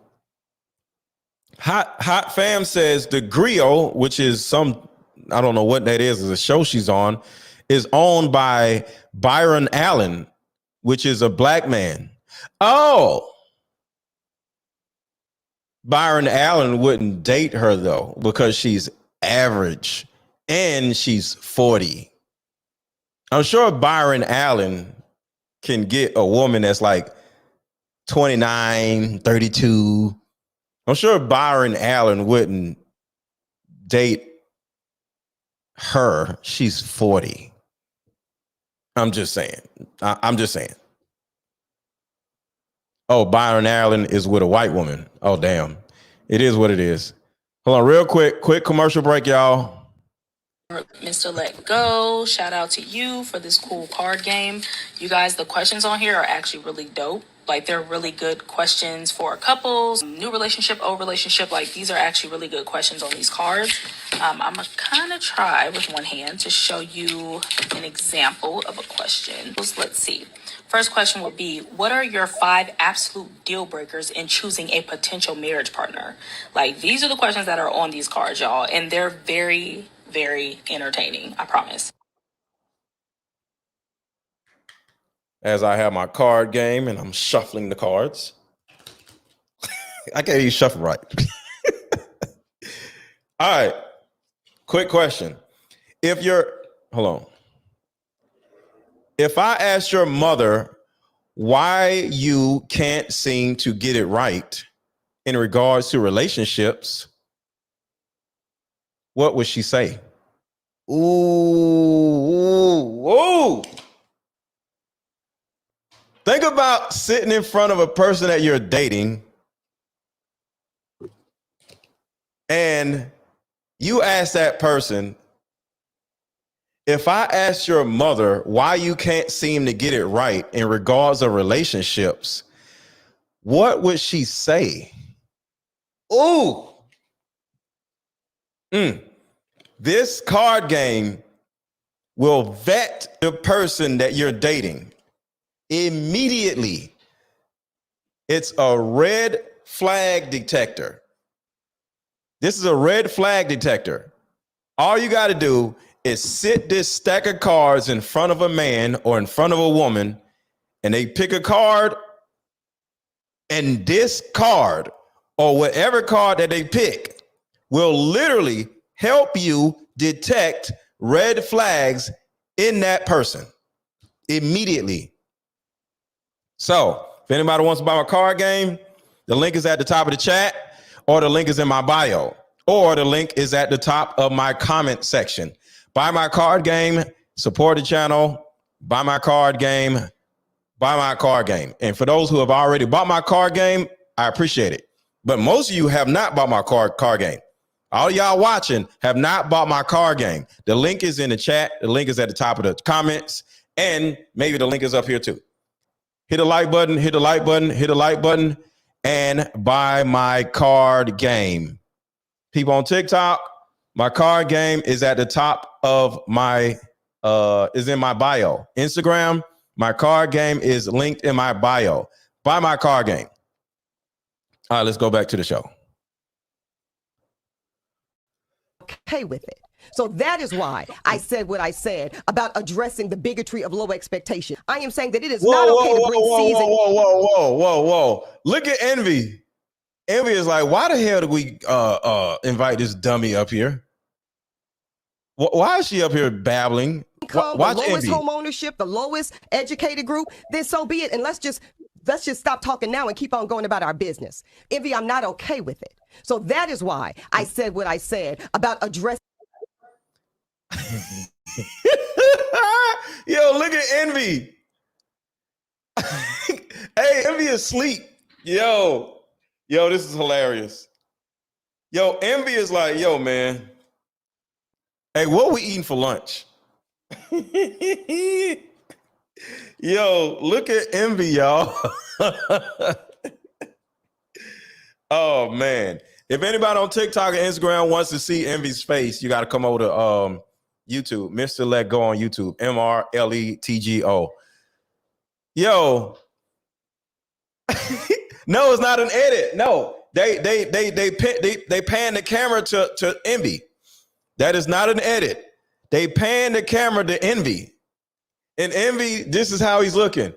Hot Fam says the Griot, which is I don't know what that is a show she's on, is owned by Byron Allen, which is a black man. Oh, Byron Allen wouldn't date her though, because she's average and she's 40. I'm sure Byron Allen can get a woman that's like 29, 32. I'm sure Byron Allen wouldn't date her. She's 40. I'm just saying. I'm just saying. Oh, Byron Allen is with a white woman. Oh, damn. It is what it is. Hold on real quick commercial break, y'all. MrLetGo, shout out to you for this cool card game. You guys, the questions on here are actually really dope. Like, they're really good questions for couples, new relationship, old relationship. Like, these are actually really good questions on these cards. I'm gonna kind of try with one hand to show you an example of a question. Let's see. First question would be, what are your 5 absolute deal breakers in choosing a potential marriage partner? Like, these are the questions that are on these cards, y'all, and they're very, very entertaining, I promise. As I have my card game and I'm shuffling the cards. I can't even shuffle right. All right. Quick question. Hold on. If I asked your mother why you can't seem to get it right in regards to relationships, what would she say? Ooh. Think about sitting in front of a person that you're dating and you ask that person, if I asked your mother why you can't seem to get it right in regards of relationships, what would she say? Ooh. This card game will vet the person that you're dating immediately. It's a red flag detector. This is a red flag detector. All you got to do is sit this stack of cards in front of a man or in front of a woman, and they pick a card, And this card or whatever card that they pick will literally help you detect red flags in that person immediately. So if anybody wants to buy my card game, the link is at the top of the chat, or the link is in my bio, or the link is at the top of my comment section. Buy my card game, support the channel, buy my card game, buy my card game. And for those who have already bought my card game, I appreciate it. But most of you have not bought my card game. All y'all watching have not bought my card game. The link is in the chat. The link is at the top of the comments. And maybe the link is up here too. Hit the like button, hit the like button, hit the like button, and buy my card game. People on TikTok, my card game is at the top of my, is in my bio. Instagram, my card game is linked in my bio. Buy my card game. All right, let's go back to the show. Okay with it. So that is why I said what I said about addressing the bigotry of low expectation. I am saying that it is not okay to bring season. Whoa. Look at Envy. Envy is like, why the hell did we invite this dummy up here? Why is she up here babbling? Watch the lowest home ownership, the lowest educated group, then so be it. And let's just stop talking now and keep on going about our business. Envy, I'm not okay with it. So that is why I said what I said about addressing. Yo, look at Envy. Hey, Envy is asleep. Yo, this is hilarious. Yo, Envy is like, yo, man. Hey, what we eating for lunch? Yo, look at Envy, y'all. Oh, man. If anybody on TikTok or Instagram wants to see Envy's face, you got to come over to YouTube. MrLetGo on YouTube. MrLetGo. Yo. No, it's not an edit. No. They pan the camera to Envy. That is not an edit. They pan the camera to Envy. And Envy, this is how he's looking.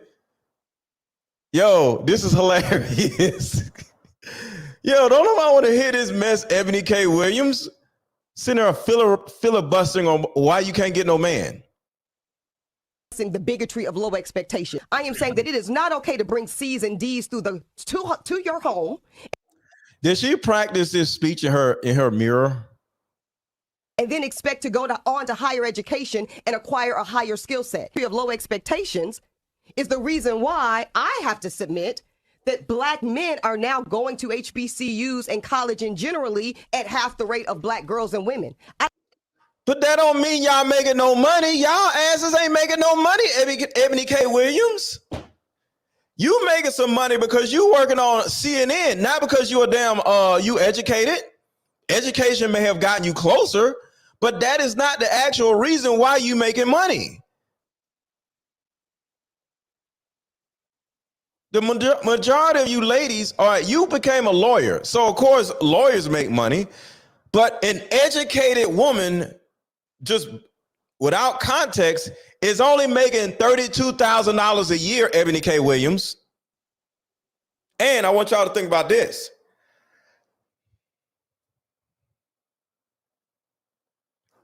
Yo, this is hilarious. Yo, don't nobody want to hear this mess, Ebony K. Williams, sitting there filibustering on why you can't get no man. The bigotry of low expectation. I am saying that it is not okay to bring C's and D's through to your home. Did she practice this speech in her mirror? And then expect to go on to higher education and acquire a higher skill set. Of low expectations is the reason why I have to submit that Black men are now going to HBCUs and college and generally at half the rate of Black girls and women. But that don't mean y'all making no money. Y'all asses ain't making no money, Ebony K. Williams. You making some money because you working on CNN, not because you a damn you educated. Education may have gotten you closer, but that is not the actual reason why you making money. The majority of you ladies, all right, you became a lawyer. So, of course, lawyers make money. But an educated woman, just without context, is only making $32,000 a year, Ebony K. Williams. And I want y'all to think about this.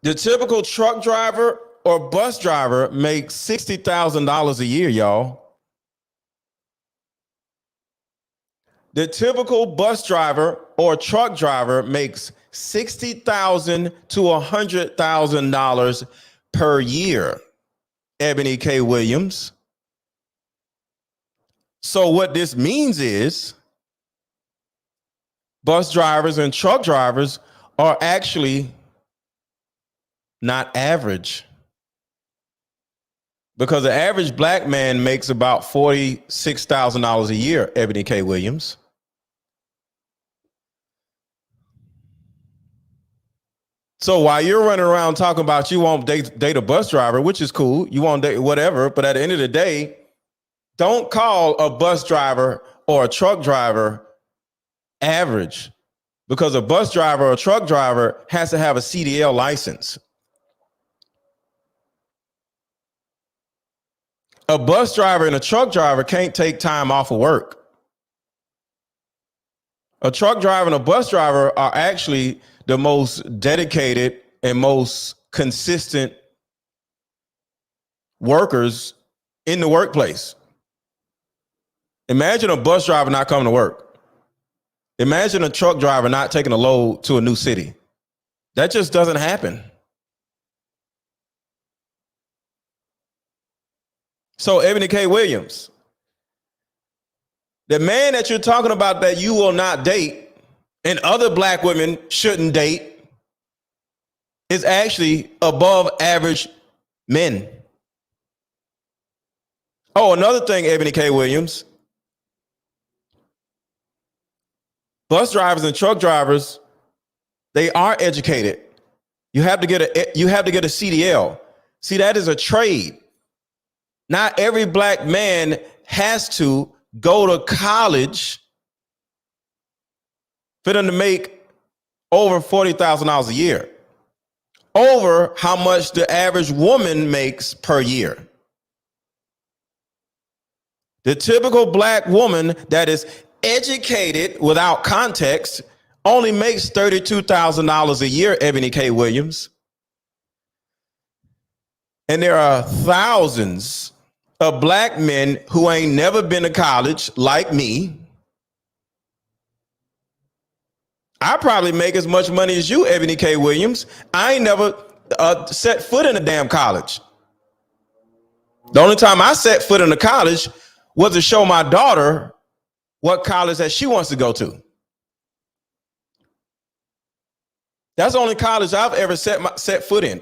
The typical truck driver or bus driver makes $60,000 a year, y'all. The typical bus driver or truck driver makes $60,000 to $100,000 per year, Ebony K. Williams. So what this means is bus drivers and truck drivers are actually not average, because the average Black man makes about $46,000 a year, Ebony K. Williams. So while you're running around talking about you won't date a bus driver, which is cool, you won't date whatever, but at the end of the day, don't call a bus driver or a truck driver average, because a bus driver or a truck driver has to have a CDL license. A bus driver and a truck driver can't take time off of work. A truck driver and a bus driver are actually the most dedicated and most consistent workers in the workplace. Imagine a bus driver not coming to work. Imagine a truck driver not taking a load to a new city. That just doesn't happen. So Ebony K. Williams, the man that you're talking about that you will not date and other black women shouldn't date is actually above average men. Oh, another thing, Ebony K. Williams, bus drivers and truck drivers, they are educated. You have to get a CDL. See, that is a trade. Not every black man has to go to college for them to make over $40,000 a year, over how much the average woman makes per year. The typical black woman that is educated without context only makes $32,000 a year, Ebony K. Williams. And there are thousands of black men who ain't never been to college like me. I probably make as much money as you, Ebony K. Williams. I ain't never set foot in a damn college. The only time I set foot in a college was to show my daughter what college that she wants to go to. That's the only college I've ever set foot in.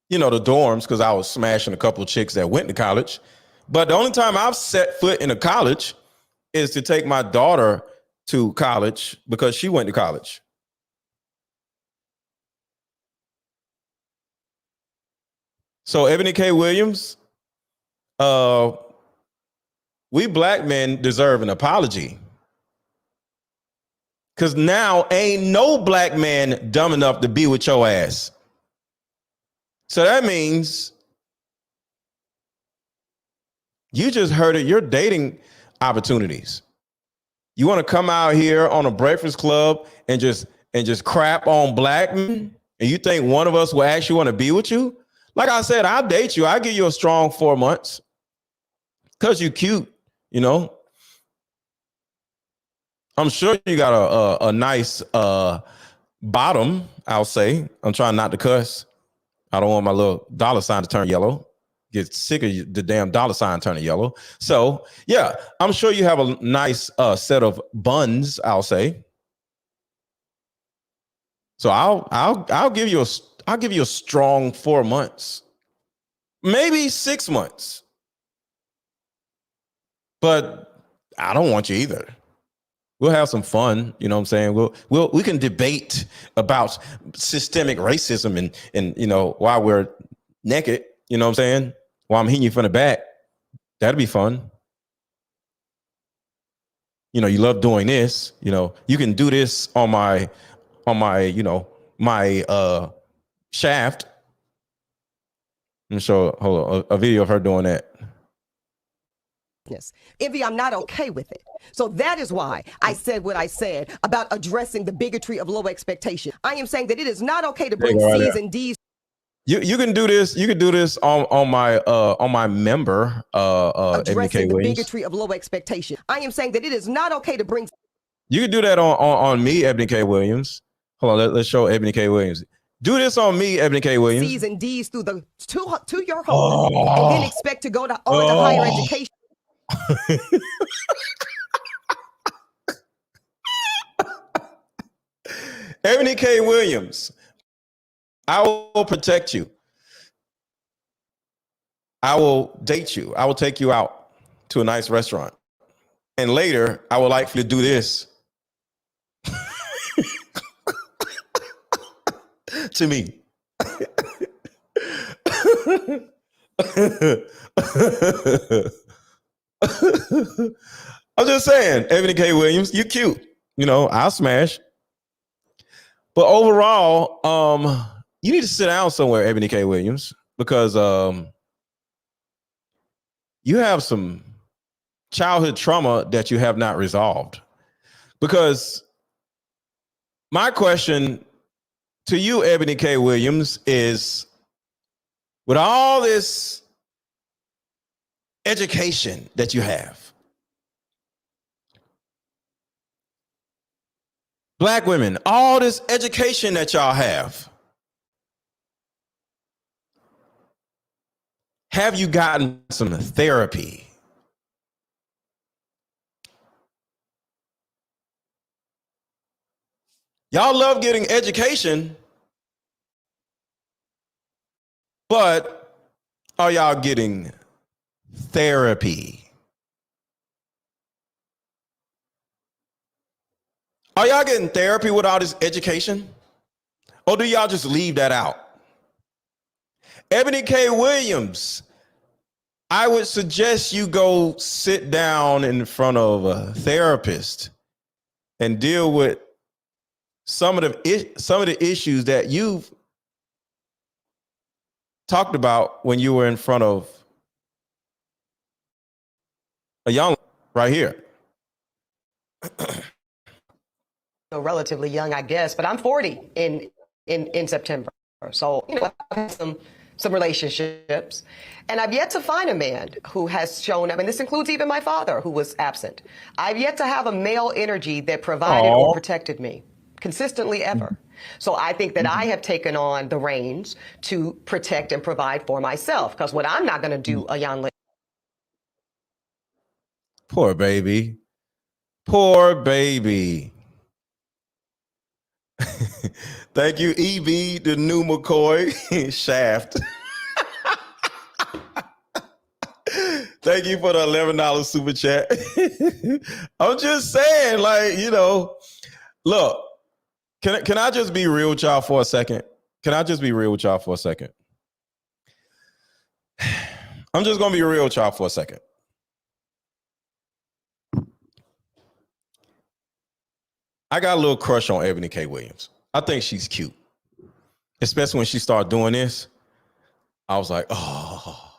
You know, the dorms, because I was smashing a couple of chicks that went to college. But the only time I've set foot in a college is to take my daughter to college because she went to college. So Ebony K. Williams, we black men deserve an apology. Because now ain't no black man dumb enough to be with your ass. So that means you just hurted your dating opportunities. You want to come out here on a Breakfast Club and just crap on black men, and you think one of us will actually want to be with you? Like I said, I'll date you. I'll give you a strong 4 months because you're cute, you know. I'm sure you got a nice bottom, I'll say. I'm trying not to cuss. I don't want my little dollar sign to turn yellow. Get sick of the damn dollar sign turning yellow. So yeah, I'm sure you have a nice set of buns, I'll say. So I'll give you a strong 4 months, maybe 6 months. But I don't want you either. We'll have some fun, you know what I'm saying? We can debate about systemic racism and you know, while we're naked, you know what I'm saying? While I'm hitting you from the back. That'd be fun. You know, you love doing this, you know, you can do this on my, you know, my shaft. Let me show a video of her doing that. Envy, I'm not okay with it. So that is why I said what I said about addressing the bigotry of low expectation. I am saying that it is not okay to bring C's and D's. You can do this. You can do this on my member. Addressing the bigotry of low expectation. I am saying that it is not okay to bring. You can do that on me, Ebony K. Williams. Hold on, let's show Ebony K. Williams. Do this on me, Ebony K. Williams. C's and D's through the to your home, and then expect to go to higher education. Ebony K. Williams, I will protect you. I will date you. I will take you out to a nice restaurant. And later, I would like for you to do this to me. I'm just saying, Ebony K. Williams, you're cute. You know, I'll smash. But overall, you need to sit down somewhere, Ebony K. Williams, because you have some childhood trauma that you have not resolved? Because my question to you, Ebony K. Williams, is with all this education that you have, Black women, all this education that y'all have you gotten some therapy? Y'all love getting education, but are y'all getting therapy? Are y'all getting therapy with all this education? Or do y'all just leave that out? Ebony K. Williams, I would suggest you go sit down in front of a therapist and deal with some of the issues that you've talked about when you were in front of a young right here. Relatively young, I guess, but I'm 40 in September. So, I've had some relationships, and I've yet to find a man who has shown up, and this includes even my father, who was absent. I've yet to have a male energy that provided or protected me consistently ever. So I think that I have taken on the reins to protect and provide for myself, because what I'm not going to do, a young lady. Poor baby. Poor baby. Thank you, EB, the new McCoy Shaft. Thank you for the $11 super chat. I'm just saying, look, can I just be real with y'all for a second? Can I just be real with y'all for a second? I'm just gonna be real with y'all for a second. I got a little crush on Ebony K. Williams. I think she's cute. Especially when she started doing this. I was like, oh.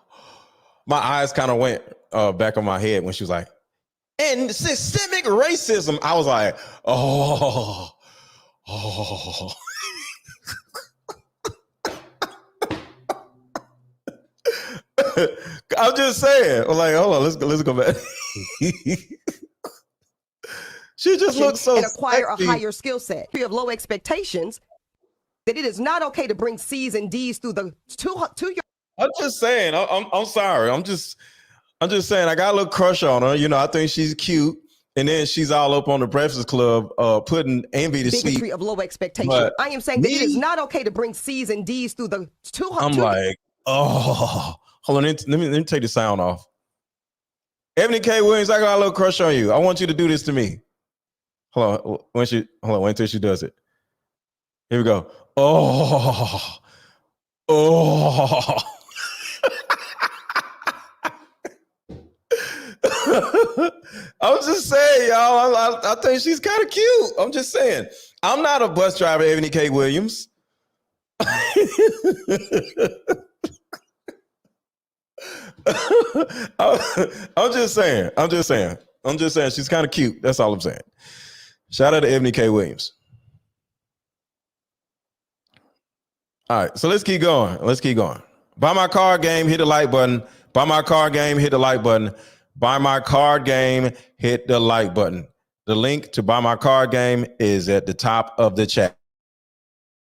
My eyes kind of went back on my head when she was like, and systemic racism. I was like, oh. I'm just saying. I'm like, hold on, let's go back. She just looks so and acquire sexy. a higher skill set. We have low expectations. That it is not okay to bring C's and D's through the to your. I'm just saying. I'm sorry. I'm just saying. I got a little crush on her. I think she's cute. And then she's all up on the Breakfast Club, putting envy to sleep. Bigotry of low expectation. I am saying that it is not okay to bring C's and D's through the I'm like, oh, hold on. Let me take the sound off. Ebony K. Williams, I got a little crush on you. I want you to do this to me. Hold on. Wait until she does it. Here we go. Oh. I'm just saying, y'all. I think she's kind of cute. I'm just saying. I'm not a bus driver, Ebony K. Williams. I'm just saying. She's kind of cute. That's all I'm saying. Shout out to Ebony K. Williams. All right, so let's keep going. Buy my card game, hit the like button. Buy my card game, hit the like button. Buy my card game, hit the like button. The link to buy my card game is at the top of the chat.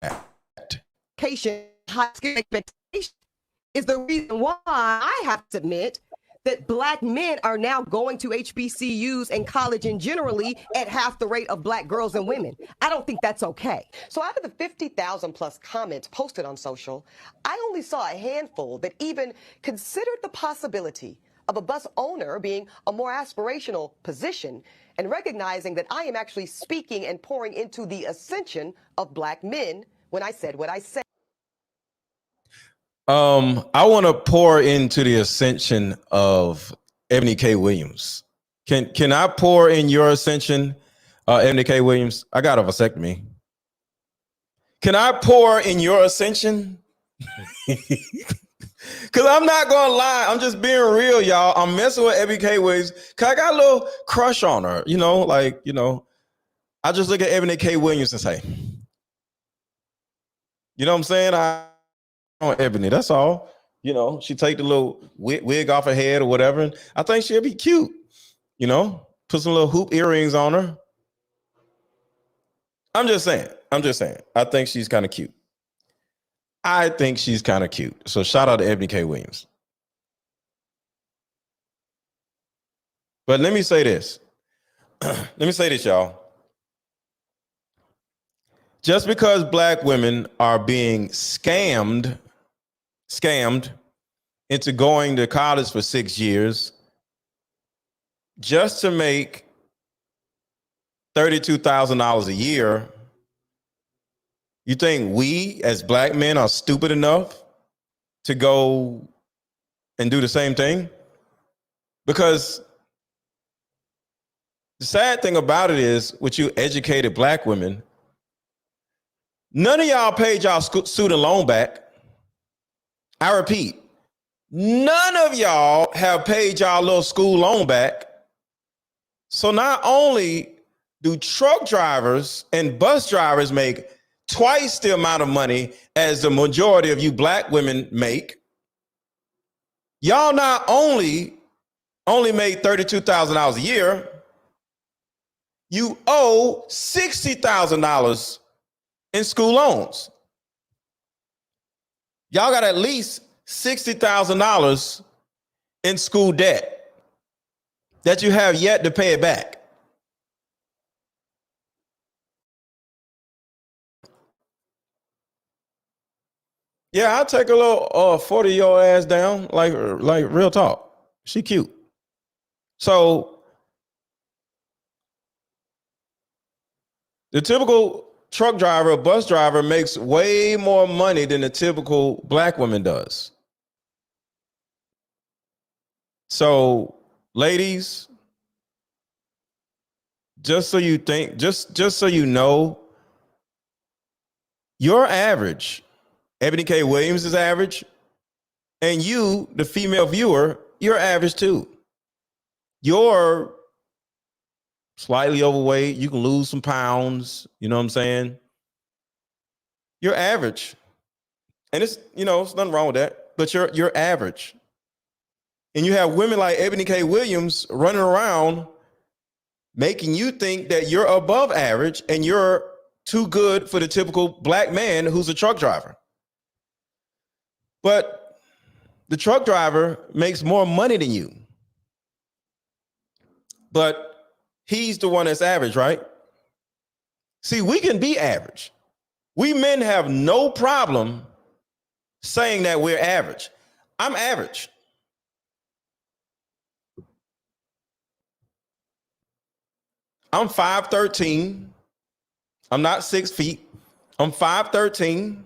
High skill expectation is the reason why I have to admit that Black men are now going to HBCUs and college and generally at half the rate of Black girls and women. I don't think that's okay. So out of the 50,000 plus comments posted on social, I only saw a handful that even considered the possibility of a bus owner being a more aspirational position and recognizing that I am actually speaking and pouring into the ascension of Black men when I said what I said. I want to pour into the ascension of Ebony K. Williams. Can I pour in your ascension, Ebony K. Williams? I got a vasectomy. Can I pour in your ascension? Cause I'm not gonna lie, I'm just being real, y'all. I'm messing with Ebony K. Williams because I got a little crush on her. I just look at Ebony K. Williams and say, you know what I'm saying? I on Ebony, that's all. She take the little wig off her head or whatever. And I think she'll be cute. Put some little hoop earrings on her. I'm just saying. I think she's kind of cute. So shout out to Ebony K. Williams. But let me say this. Y'all. Just because black women are being scammed into going to college for 6 years just to make $32,000 a year, you think we as black men are stupid enough to go and do the same thing? Because the sad thing about it is, with you educated black women, none of y'all paid y'all student loan back. I repeat, none of y'all have paid y'all little school loan back. So not only do truck drivers and bus drivers make twice the amount of money as the majority of you black women make, y'all not only made $32,000 a year, you owe $60,000 in school loans. Y'all got at least $60,000 in school debt that you have yet to pay it back. Yeah, I'll take a little 40-year-old ass down, like real talk. She cute. So the typical truck driver or bus driver makes way more money than the typical black woman does. So, ladies, just so you think, just so you know, you're average. Ebony K. Williams is average. And you, the female viewer, you're average too. You're slightly overweight. You can lose some pounds. You know what I'm saying? You're average. And it's nothing wrong with that, but you're average. And you have women like Ebony K. Williams running around making you think that you're above average and you're too good for the typical black man who's a truck driver. But the truck driver makes more money than you. But he's the one that's average, right? See, we can be average. We men have no problem saying that we're average. I'm average. I'm 5'13". I'm not 6 feet. I'm 5'13".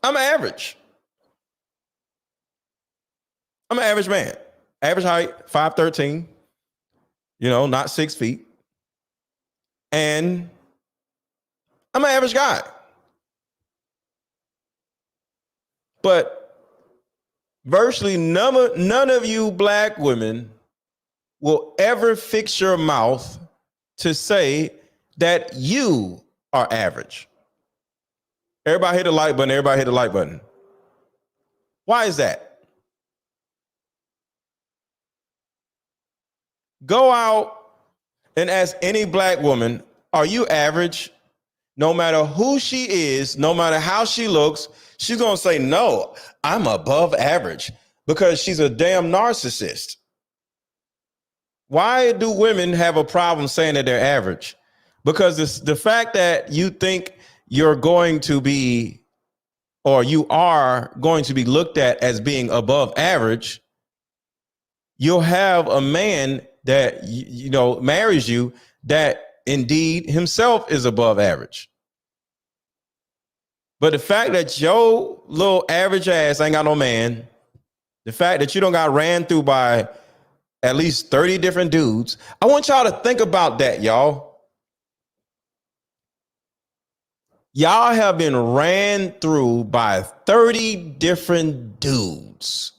I'm average. I'm an average man. Average height, 5'13", not 6 feet. And I'm an average guy. But virtually none of you black women will ever fix your mouth to say that you are average. Everybody hit the like button. Why is that? Go out and ask any black woman, are you average? No matter who she is, no matter how she looks, she's going to say, no, I'm above average, because she's a damn narcissist. Why do women have a problem saying that they're average? Because it's the fact that you think you're going to be, or you are going to be looked at as being above average, you'll have a man that marries you that indeed himself is above average. But the fact that your little average ass ain't got no man, the fact that you don't got ran through by at least 30 different dudes, I want y'all to think about that, y'all. Y'all have been ran through by 30 different dudes.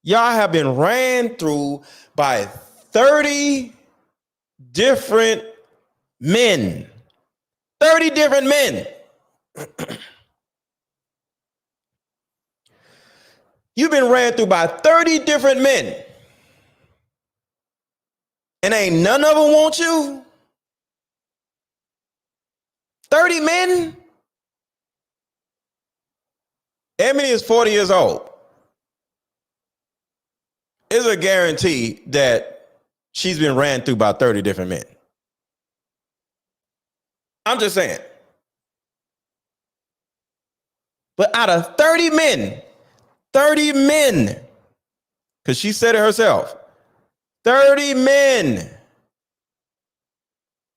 Y'all have been ran through by 30 different men. 30 different men. You've been ran through by 30 different men. And ain't none of them want you? 30 men? Ebony is 40 years old. It's a guarantee that she's been ran through by 30 different men. I'm just saying. But out of 30 men, because she said it herself, 30 men.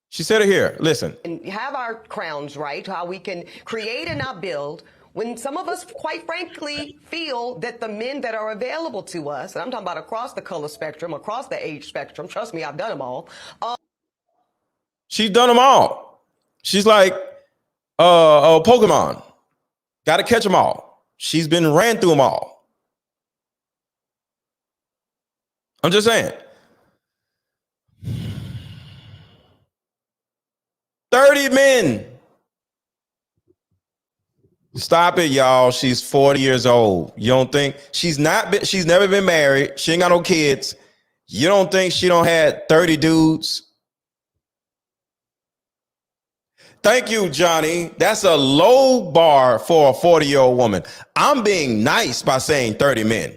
She said it here. Listen. And have our crowns right, how we can create and not build. When some of us, quite frankly, feel that the men that are available to us, and I'm talking about across the color spectrum, across the age spectrum, trust me, I've done them all. She's done them all. She's like Pokemon. Got to catch them all. She's been ran through them all. I'm just saying. 30 men. Stop it, y'all. She's 40 years old. You don't think she's never been married. She ain't got no kids. You don't think she don't had 30 dudes? Thank you, Johnny. That's a low bar for a 40-year-old woman. I'm being nice by saying 30 men.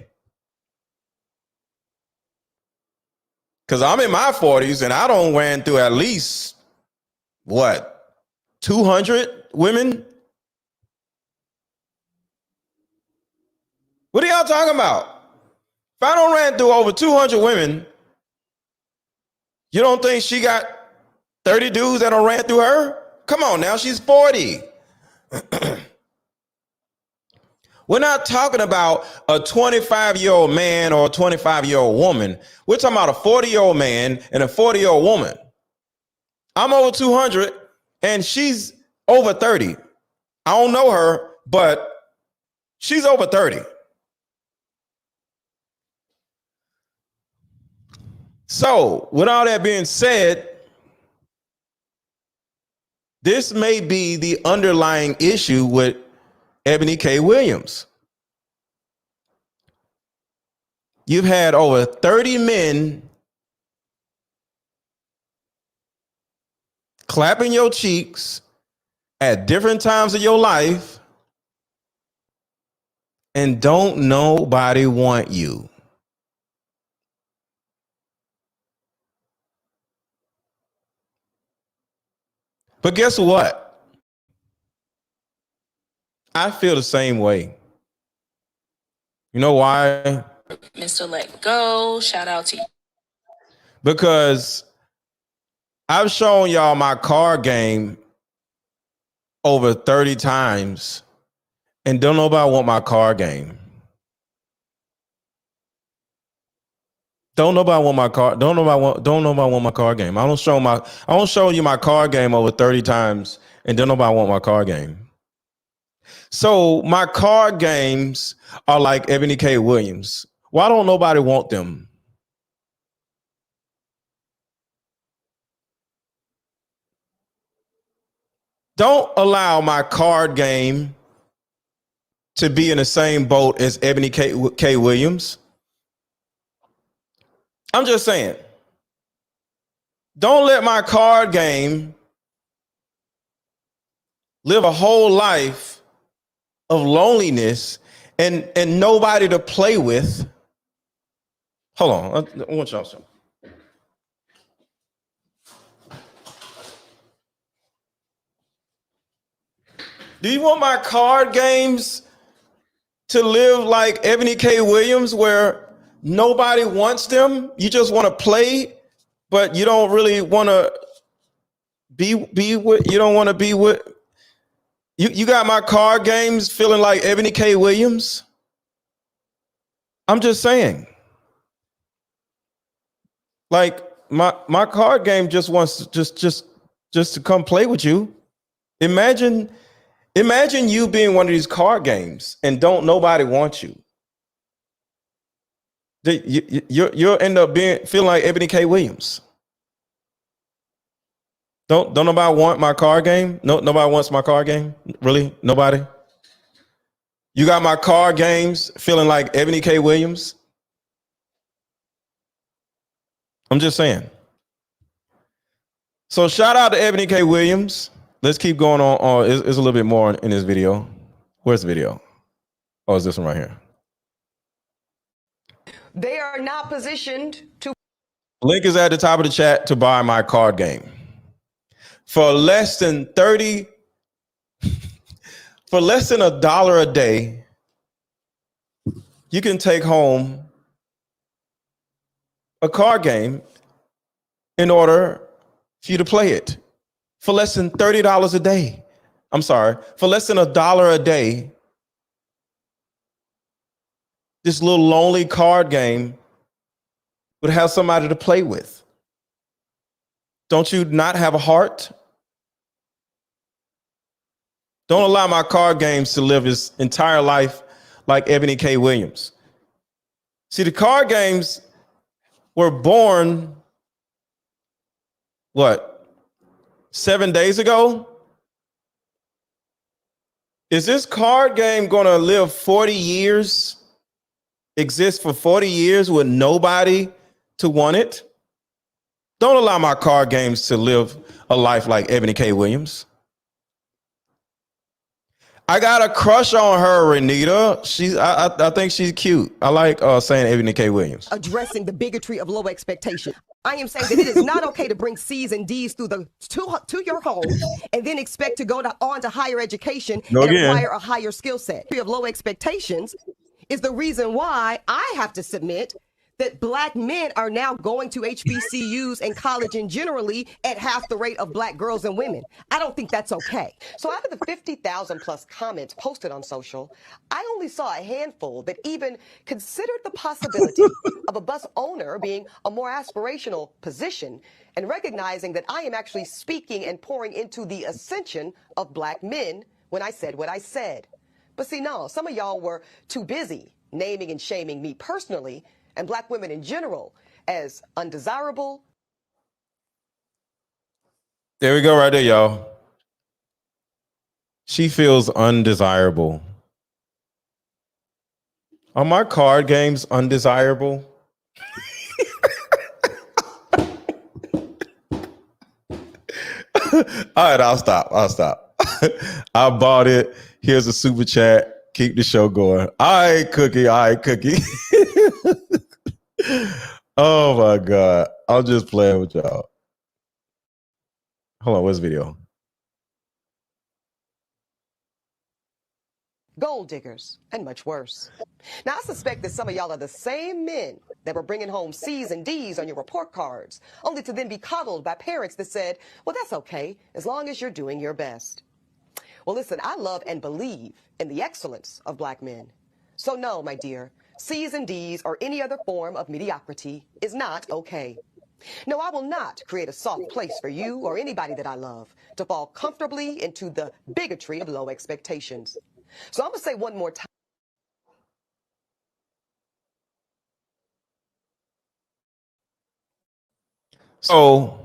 Because I'm in my 40s and I don't ran through at least, 200 women? What are y'all talking about? If I don't ran through over 200 women, you don't think she got 30 dudes that don't ran through her? Come on now, she's 40. We're not talking about a 25-year-old man or a 25-year-old woman. We're talking about a 40-year-old man and a 40-year-old woman. I'm over 200 and she's over 30. I don't know her, but she's over 30. So, with all that being said, this may be the underlying issue with Ebony K. Williams. You've had over 30 men clapping your cheeks at different times of your life, and don't nobody want you. But guess what? I feel the same way. You know why? MrLetGo, shout out to you. Because I've shown y'all my card game over 30 times and don't nobody want my card game. Don't nobody want my card. Don't nobody want my card game. I don't show you my card game over 30 times and don't nobody want my card game. So my card games are like Ebony K. Williams. Why don't nobody want them? Don't allow my card game to be in the same boat as Ebony K. Williams. I'm just saying. Don't let my card game live a whole life of loneliness and nobody to play with. Hold on. I want y'all something. Do you want my card games to live like Ebony K. Williams, where nobody wants them? You just want to play, but you don't really want to be with. You don't want to be with. You got my card games feeling like Ebony K. Williams? I'm just saying. Like my card game just wants to just just to come play with you. Imagine you being one of these card games and don't nobody want you. You'll end up feeling like Ebony K. Williams. Don't nobody want my card game? No, nobody wants my card game? Really? Nobody? You got my card games feeling like Ebony K. Williams? I'm just saying. So shout out to Ebony K. Williams. Let's keep going on. It's a little bit more in this video. Where's the video? Oh, it's this one right here. They are not positioned to. Link is at the top of the chat to buy my card game. For less than $30, for less than $1 a day, you can take home a card game in order for you to play it. For less than $30 a day. I'm sorry, for less than $1 a day, this little lonely card game would have somebody to play with. Don't you not have a heart? Don't allow my card games to live his entire life like Ebony K. Williams. See, the card games were born, 7 days ago? Is this card game going to live 40 years, exist for 40 years with nobody to want it? Don't allow my card games to live a life like Ebony K. Williams. I got a crush on her, Renita. I think she's cute. I like saying Ebony K. Williams. Addressing the bigotry of low expectation. I am saying that it is not okay to bring C's and D's to your home and then expect to go on to higher education and acquire a higher skill set. Of low expectations is the reason why I have to submit that black men are now going to HBCUs and college and generally at half the rate of black girls and women. I don't think that's okay. So out of the 50,000 plus comments posted on social, I only saw a handful that even considered the possibility of a bus owner being a more aspirational position and recognizing that I am actually speaking and pouring into the ascension of black men when I said what I said. But see, no, some of y'all were too busy naming and shaming me personally and black women in general as undesirable. There we go right there, y'all. She feels undesirable. Are my card games undesirable? All right, I'll stop. I bought it. Here's a super chat. Keep the show going. All right, Cookie. Oh my God. I'm just playing with y'all. Hold on, where's the video? Gold diggers, and much worse. Now, I suspect that some of y'all are the same men that were bringing home C's and D's on your report cards, only to then be coddled by parents that said, well, that's okay, as long as you're doing your best. Well, listen, I love and believe in the excellence of black men. So no, my dear, C's and D's or any other form of mediocrity is not okay. No, I will not create a soft place for you or anybody that I love to fall comfortably into the bigotry of low expectations. So I'm going to say one more time. So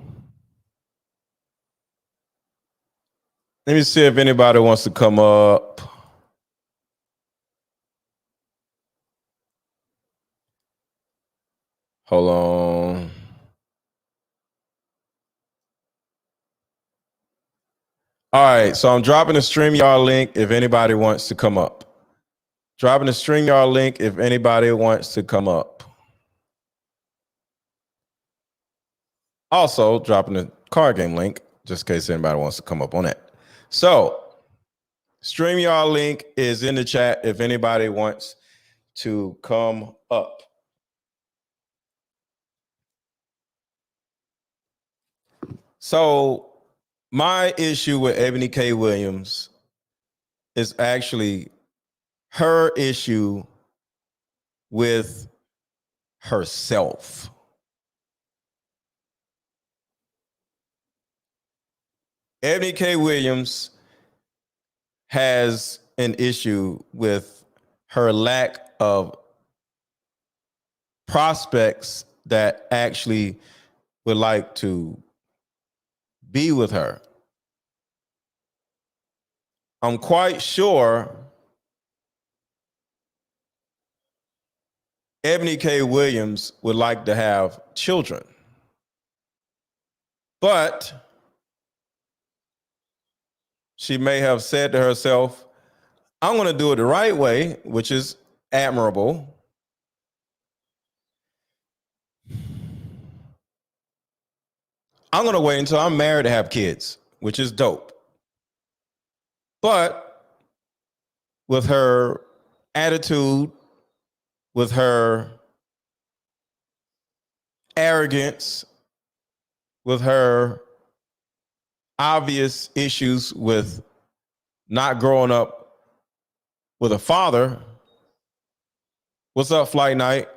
let me see if anybody wants to come up. Hold on. All right, so I'm dropping the StreamYard link if anybody wants to come up. Dropping the StreamYard link if anybody wants to come up. Also, dropping the card game link just in case anybody wants to come up on that. So, StreamYard link is in the chat if anybody wants to come up. So, my issue with Ebony K. Williams is actually her issue with herself. Ebony K. Williams has an issue with her lack of prospects that actually would like to be with her. I'm quite sure Ebony K. Williams would like to have children. But she may have said to herself, I'm going to do it the right way, which is admirable. I'm going to wait until I'm married to have kids, which is dope. But with her attitude, with her arrogance, with her obvious issues with not growing up with a father. What's up, Flight Night?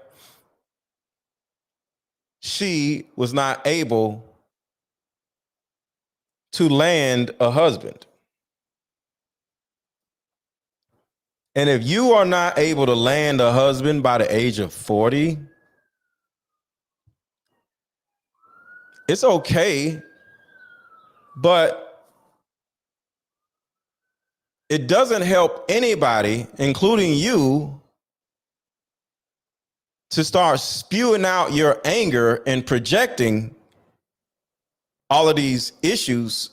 She was not able to land a husband. And if you are not able to land a husband by the age of 40, it's okay, but it doesn't help anybody, including you, to start spewing out your anger and projecting all of these issues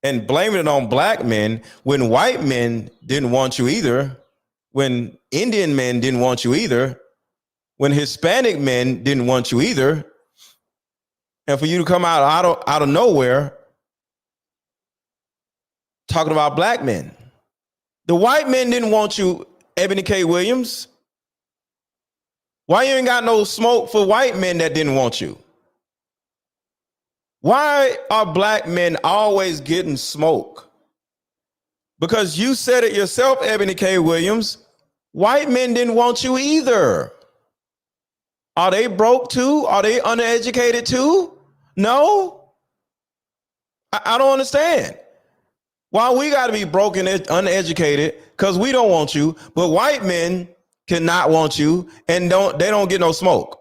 and blaming it on black men when white men didn't want you either, when Indian men didn't want you either, when Hispanic men didn't want you either. And for you to come out of nowhere talking about black men. The white men didn't want you, Ebony K. Williams. Why you ain't got no smoke for white men that didn't want you? Why are black men always getting smoke? Because you said it yourself, Ebony K. Williams. White men didn't want you either. Are they broke too? Are they uneducated too? No. I don't understand. Why we got to be broken and uneducated because we don't want you, but white men cannot want you and they don't get no smoke.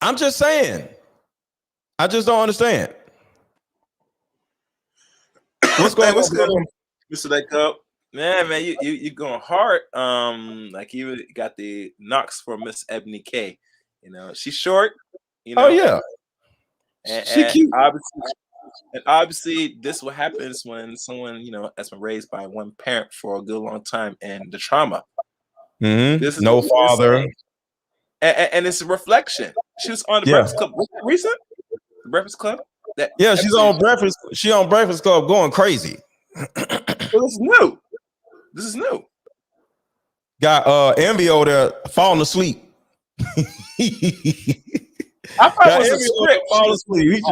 I'm just saying. I just don't understand. What's going on, MrLetGo? Man, you going hard. Like you got the knocks for Miss Ebony K. You know, she's short. You know. Oh yeah. She cute. Obviously, this is what happens when someone, you know, has been raised by one parent for a good long time, and the trauma. Mm-hmm. This is no father, and it's a reflection. She was on the Breakfast Club. What's that recent? The Breakfast Club. She's on Breakfast. She on Breakfast Club going crazy. Well, this is new. This is new. Got Envy over there falling asleep. I thought it was a script. Fall asleep.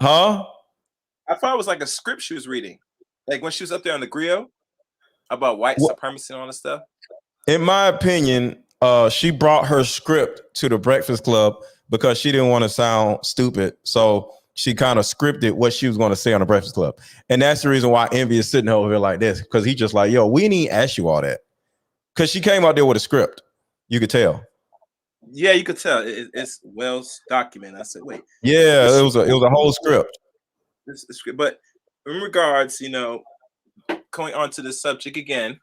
Huh? I thought it was like a script she was reading, like when she was up there on the grill about white supremacy and all this stuff. In my opinion, she brought her script to the Breakfast Club because she didn't want to sound stupid. So she kind of scripted what she was going to say on the Breakfast Club. And that's the reason why Envy is sitting over here like this, because he just like, yo, we need to ask you all that. Because she came out there with a script. You could tell. Yeah, you could tell. It's well documented. I said, wait. Yeah, it was a whole script. But in regards, you know, going on to the subject again,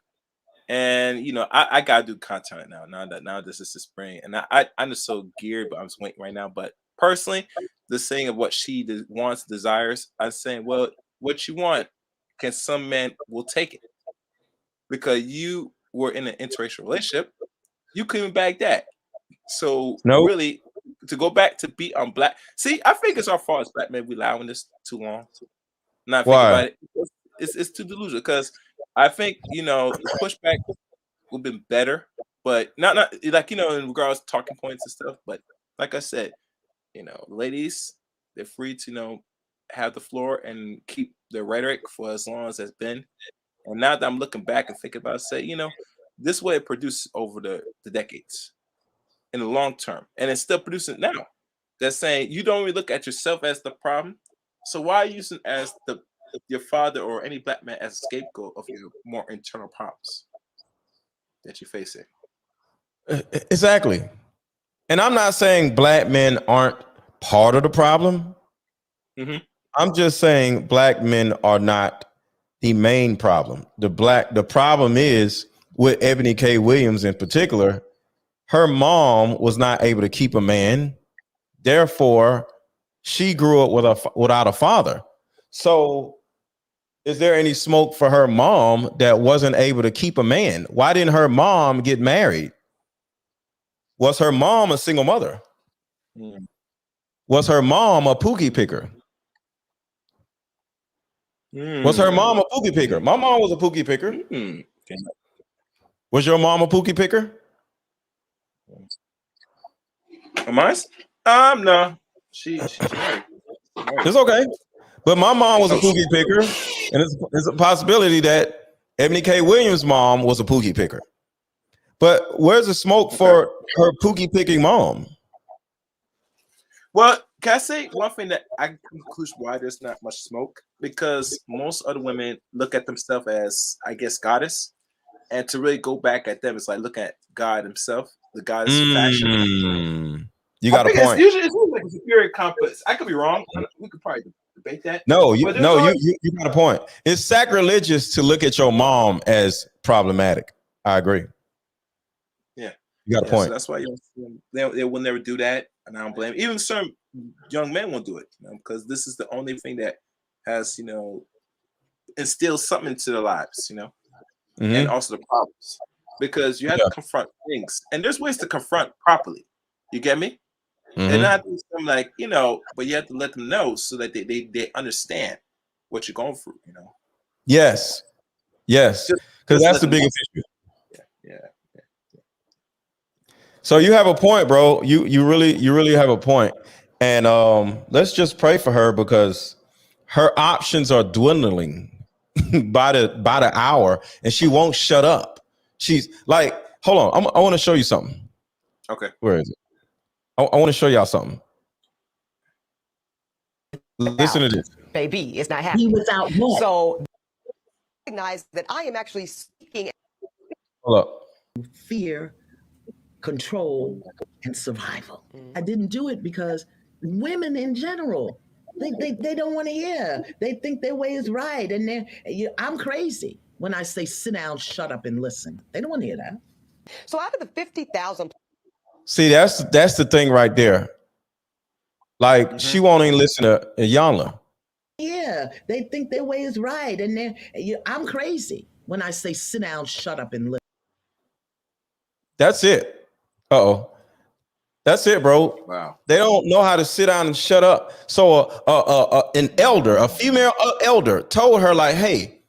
and you know, I gotta do content now. Now this is the spring, and I'm just so geared, but I'm just waiting right now. But personally, the saying of what she wants, desires, I'm saying, well, what you want, can some men will take it because you were in an interracial relationship, you couldn't bag that. So really, to go back to beat on black. See, I think it's our fault as black men. We allowing this too long. Not thinking about it. It's too delusional because I think, you know, the pushback would have been better, but not like, you know, in regards to talking points and stuff. But like I said, you know, ladies, they're free to, you know, have the floor and keep their rhetoric for as long as it's been. And now that I'm looking back and thinking about it, say, you know, this way it produced over the decades in the long term, and it's still producing now. That's saying you don't really look at yourself as the problem. So why are you using as your father or any black man as a scapegoat of your more internal problems that you're facing? Exactly. And I'm not saying black men aren't part of the problem. Mm-hmm. I'm just saying black men are not the main problem. The problem is with Ebony K. Williams in particular. Her mom was not able to keep a man. Therefore, she grew up without a father. So is there any smoke for her mom that wasn't able to keep a man? Why didn't her mom get married? Was her mom a single mother? Mm. Was her mom a pookie picker? Was her mom a pookie picker? My mom was a pookie picker. Okay. Was your mom a pookie picker? Mine? No. She's married. It's okay. But my mom was a pookie picker, and it's a possibility that Ebony K. Williams' mom was a pookie picker. But where's the smoke for her pookie picking mom? Well, can I say one thing that I can conclude why there's not much smoke? Because most other women look at themselves as, I guess, goddess. And to really go back at them, it's like look at God himself, the goddess of fashion. You got a point. It's usually like a superior complex. I could be wrong. We could probably debate that. You got a point. It's sacrilegious to look at your mom as problematic. I agree. Yeah. You got a point. So that's why they will never do that. And I don't blame them. Even certain young men won't do it, because this is the only thing that has, instilled something into their lives, and also the problems, because you have to confront things, and there's ways to confront properly. You get me? And not do something like, but you have to let them know so that they understand what you're going through, Yes. Because that's the biggest issue. Yeah. So you have a point, bro. You really have a point. And let's just pray for her, because her options are dwindling by the hour, and she won't shut up. She's like, hold on, I want to show you something. Okay. Where is it? I want to show y'all something. Listen to this. Baby, it's not happening. Be without what? So recognize that I am actually speaking. Hold up. Fear, control, and survival. I didn't do it because women in general, they don't want to hear. They think their way is right, and I'm crazy when I say sit down, shut up, and listen. They don't want to hear that. So out of the 50,000. See, that's the thing right there. Like, she won't even listen to Iyanla. Yeah, they think their way is right, and I'm crazy when I say sit down, shut up, and listen. That's it. Uh-oh. That's it, bro. Wow. They don't know how to sit down and shut up. So an elder, a female elder, told her, like, hey,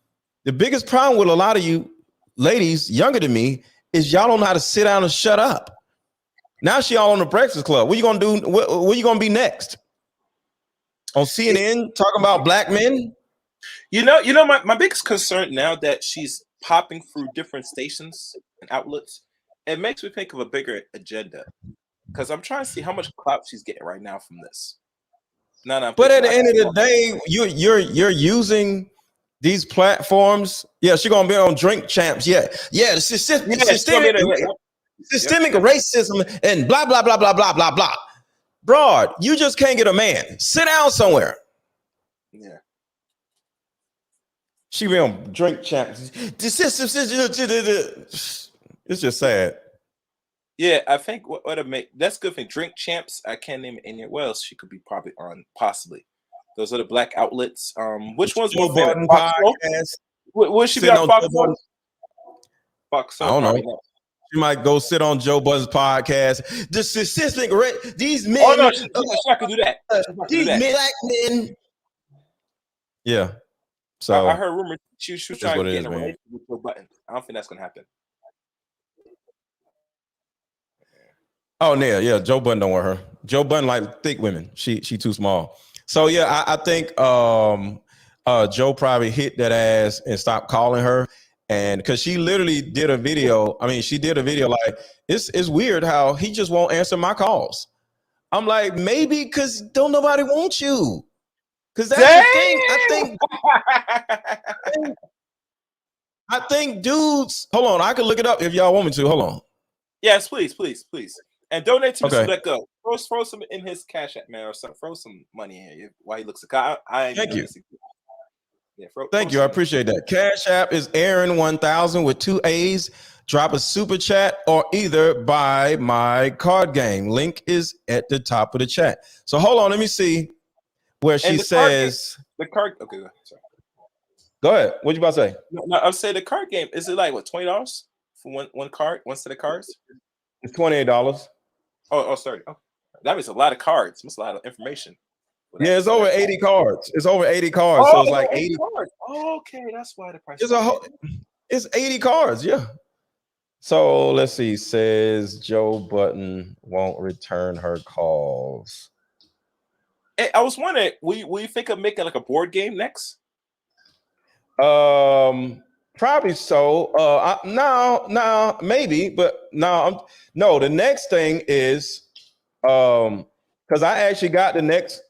the biggest problem with a lot of you ladies younger than me is y'all don't know how to sit down and shut up. Now she all on the Breakfast Club. What you gonna do? What you gonna be next? On CNN talking about black men? My biggest concern now that she's popping through different stations and outlets, it makes me think of a bigger agenda. Because I'm trying to see how much clout she's getting right now from this. But at the end of the day, you're using these platforms. Yeah, she's gonna be on Drink Champs. Yeah, systemic racism and blah blah blah blah blah blah blah. Broad, you just can't get a man. Sit down somewhere. Yeah. She be on Drink Champs. It's just sad. Yeah, I think what make that's good thing. Drink Champs, I can't name it anywhere. What else she could be probably on? Possibly. Those are the black outlets. Which one's more famous? Podcast. Would she be on Fox? Fox? I don't know. She might go sit on Joe Buzz's podcast. The systemic these men. Oh no, she could do that. These black men. Yeah. So I heard rumors she was trying to get in a relationship with Joe Button. I don't think that's gonna happen. Oh yeah. Joe Budden don't want her. Joe Budden like thick women. She too small. So yeah, I think Joe probably hit that ass and stopped calling her. And because she literally did a video. I mean, she did a video like it's weird how he just won't answer my calls. I'm like, maybe because don't nobody want you. Because that's Damn! the thing. I think dudes. Hold on, I can look it up if y'all want me to. Hold on. Yes, please. And donate to Okay. Mr. Let Go. Throw some in his Cash App, man, or some, throw some money in here while he looks. Thank you. Yeah, Thank you. I appreciate that. Cash App is Aaron1000 with 2 A's. Drop a super chat or either buy my card game. Link is at the top of the chat. So hold on, let me see where she says. The card. Okay, go ahead. Sorry. Go ahead. What you about to say? No, I'm saying the card game. Is it like what, $20 for one card, one set of cards? It's $28. Oh, sorry. Oh, that means a lot of cards. That's a lot of information. Yeah, it's over 80 cards. It's over 80 cards. So it's like 80 cards. Oh, okay, that's why the price. It's 80 cards. Yeah. So let's see. Says Joe Button won't return her calls. Hey, I was wondering, will you think of making like a board game next? Probably so. No, maybe, but no. The next thing is because I actually got the next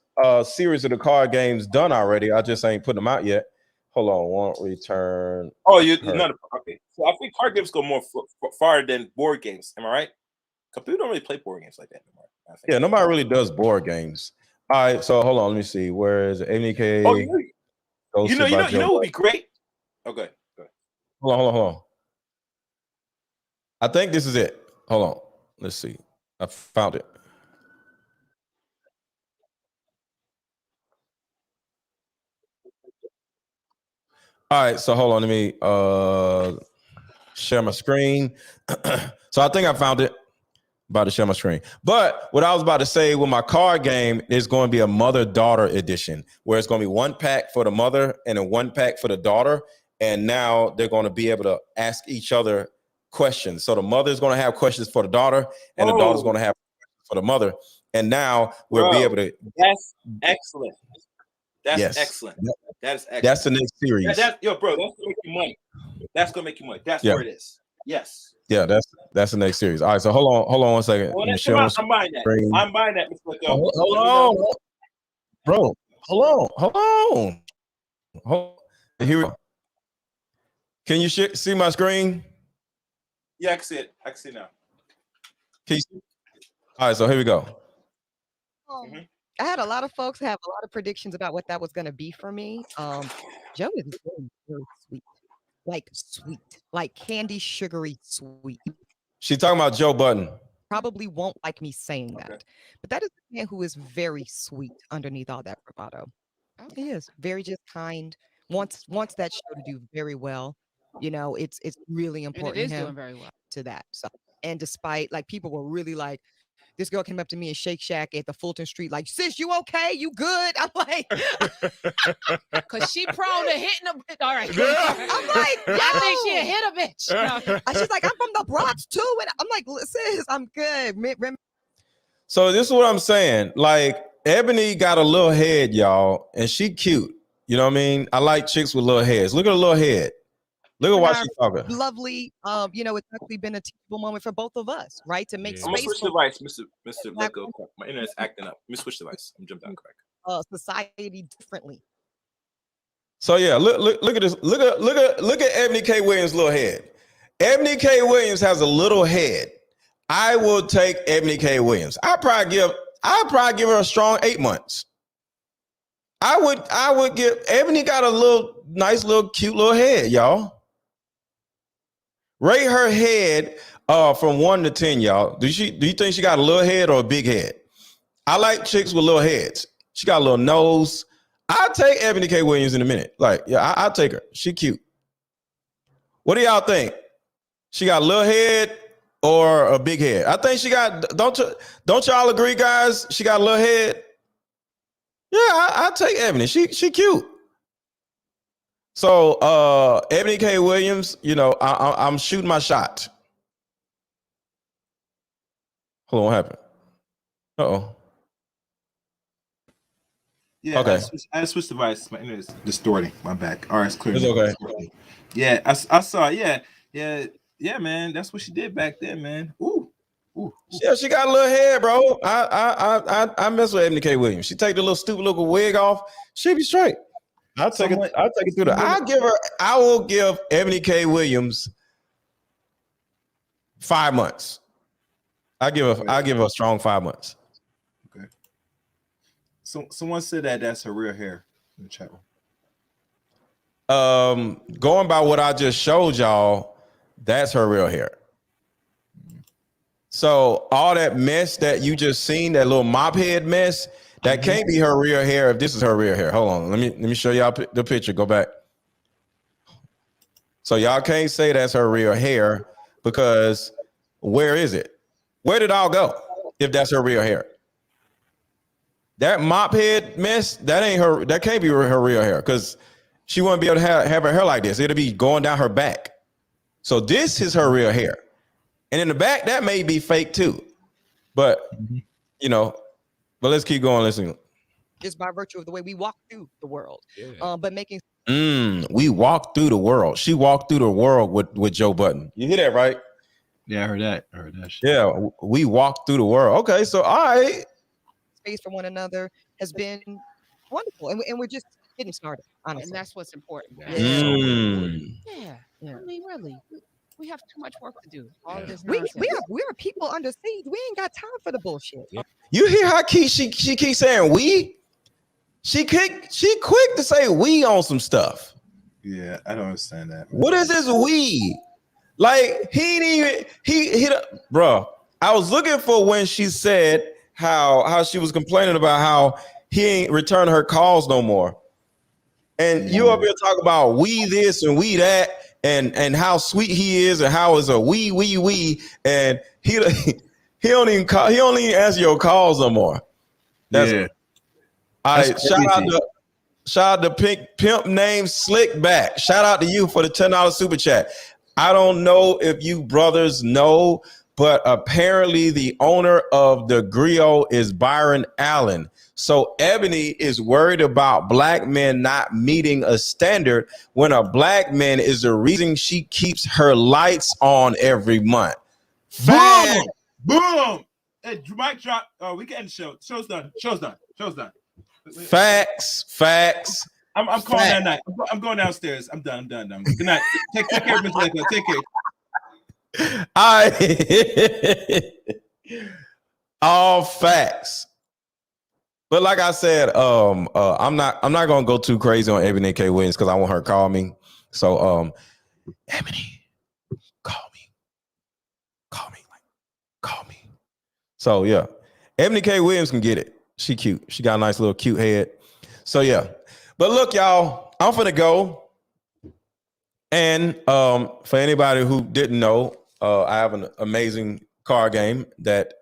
series of the card games done already. I just ain't put them out yet. Hold on, won't return. Oh, you're not okay. So I think card games go more far than board games. Am I right? Because people don't really play board games like that anymore. Yeah, nobody really does board games. All right, so hold on, let me see. Where is it? MK? Oh, you know what would be great? Okay, go ahead. Hold on. I think this is it. Hold on. Let's see. I found it. All right, so hold on. Let me share my screen. So I think I found it. About to share my screen. But what I was about to say with my card game is going to be a mother-daughter edition, where it's going to be one pack for the mother and then one pack for the daughter. And now they're going to be able to ask each other questions. So the mother's going to have questions for the daughter, and the daughter's going to have questions for the mother. And now we'll be able to. That's excellent. That's excellent. That is excellent. That's the next series. Bro, that's gonna make you money. That's gonna make you money. That's where it is. Yes. Yeah, that's the next series. All right, so hold on 1 second. I'm buying that. I'm buying that, Mr. LetGo. Hold on, bro. Hold on. Here we go. Can you see my screen? Yeah, I can see it. I can see it now. Can you see? All right, so here we go. I had a lot of folks have a lot of predictions about what that was going to be for me. Joe is very, very sweet, like candy, sugary sweet. She's talking about Joe Button. Probably won't like me saying that, but that is a man who is very sweet underneath all that bravado. He is very just kind. Wants that show to do very well. You know, it's really important and it is to him doing very well. to that. So, and despite like people were really like. This girl came up to me in Shake Shack at the Fulton Street, like, sis, you okay? You good? I'm like, because she prone to hitting a bitch. All right. I'm like, I think she hit a bitch. No. She's like, I'm from the Bronx too. And I'm like, sis, I'm good. So this is what I'm saying. Like, Ebony got a little head, y'all, and she cute. You know what I mean? I like chicks with little heads. Look at her little head. Look at why she's talking. Lovely. You know, it's actually been a teachable moment for both of us, right? To make space. I'm gonna switch device, Mr. LetGo. My internet's acting up. Let me switch device. I'm jumping down quick. Society differently. So yeah, look at this. Look at Ebony K. Williams' little head. Ebony K. Williams has a little head. I will take Ebony K. Williams. I'll probably give her a strong 8 months. I would give Ebony got a nice little cute little head, y'all. Rate her head from 1 to 10, y'all. Do you think she got a little head or a big head? I like chicks with little heads. She got a little nose. I'll take Ebony K. Williams in a minute. Like, yeah, I'll take her. She cute. What do y'all think? She got a little head or a big head? I think she got. Don't y'all agree, guys? She got a little head. Yeah, I'll take Ebony. She cute. So Ebony K. Williams, you know, I'm shooting my shot. Hold on, what happened? Uh-oh. Yeah, okay. I switched device. My internet is distorting. My back. All right, it's clear. It's okay. Yeah, I saw. Yeah, man. That's what she did back then, man. Ooh, Yeah, she got a little hair, bro. I mess with Ebony K. Williams. She take the little stupid little wig off. She'll be straight. I'll take it through I will give Ebony K. Williams 5 months. I'll give her a strong 5 months. Okay. So someone said that's her real hair in the chat room. Going by what I just showed y'all, that's her real hair. So all that mess that you just seen, that little mop head mess, that can't be her real hair if this is her real hair. Hold on, let me show y'all the picture. Go back. So y'all can't say that's her real hair because where is it? Where did it all go if that's her real hair? That mop head mess, that ain't her. That can't be her real hair because she wouldn't be able to have her hair like this. It'll be going down her back. So this is her real hair. And in the back, that may be fake too. But, but let's keep going. Listen. Just by virtue of the way we walk through the world. Yeah. But making... We walk through the world. She walked through the world with Joe Budden. You hear that, right? Yeah, I heard that. Yeah, we walk through the world. Okay, so all right. Space for one another has been wonderful. And we're just getting started, honestly. And that's what's important. Yeah. Yeah. I mean, really, we have too much work to do. All of this We nonsense. are people under siege. We ain't got time for the bullshit. Yeah. You hear how she keeps saying we? She quick to say we on some stuff. Yeah, I don't understand that. What is this we? Like he bro. I was looking for when she said how she was complaining about how he ain't returning her calls no more. And you up here talking about we this and we that and how sweet he is and how is a we and he don't even call, he don't even answer your calls no more. That's all right. Shout out to pimp named Slickback. Shout out to you for the $10 super chat. I don't know if you brothers know, but apparently the owner of the Griot is Byron Allen. So Ebony is worried about black men not meeting a standard when a black man is the reason she keeps her lights on every month. Boom! Boom! Hey, mic drop. Oh, we can end the show. Show's done. Facts. I'm calling that night. I'm going downstairs. I'm done. Good night. Take care of Mr. Take care. All facts. But like I said, I'm not gonna go too crazy on Ebony K. Williams because I want her to call me. So Ebony, call me. So yeah, Ebony K. Williams can get it. She cute. She got a nice little cute head. So yeah. But look, y'all, I'm finna go. And for anybody who didn't know, I have an amazing card game that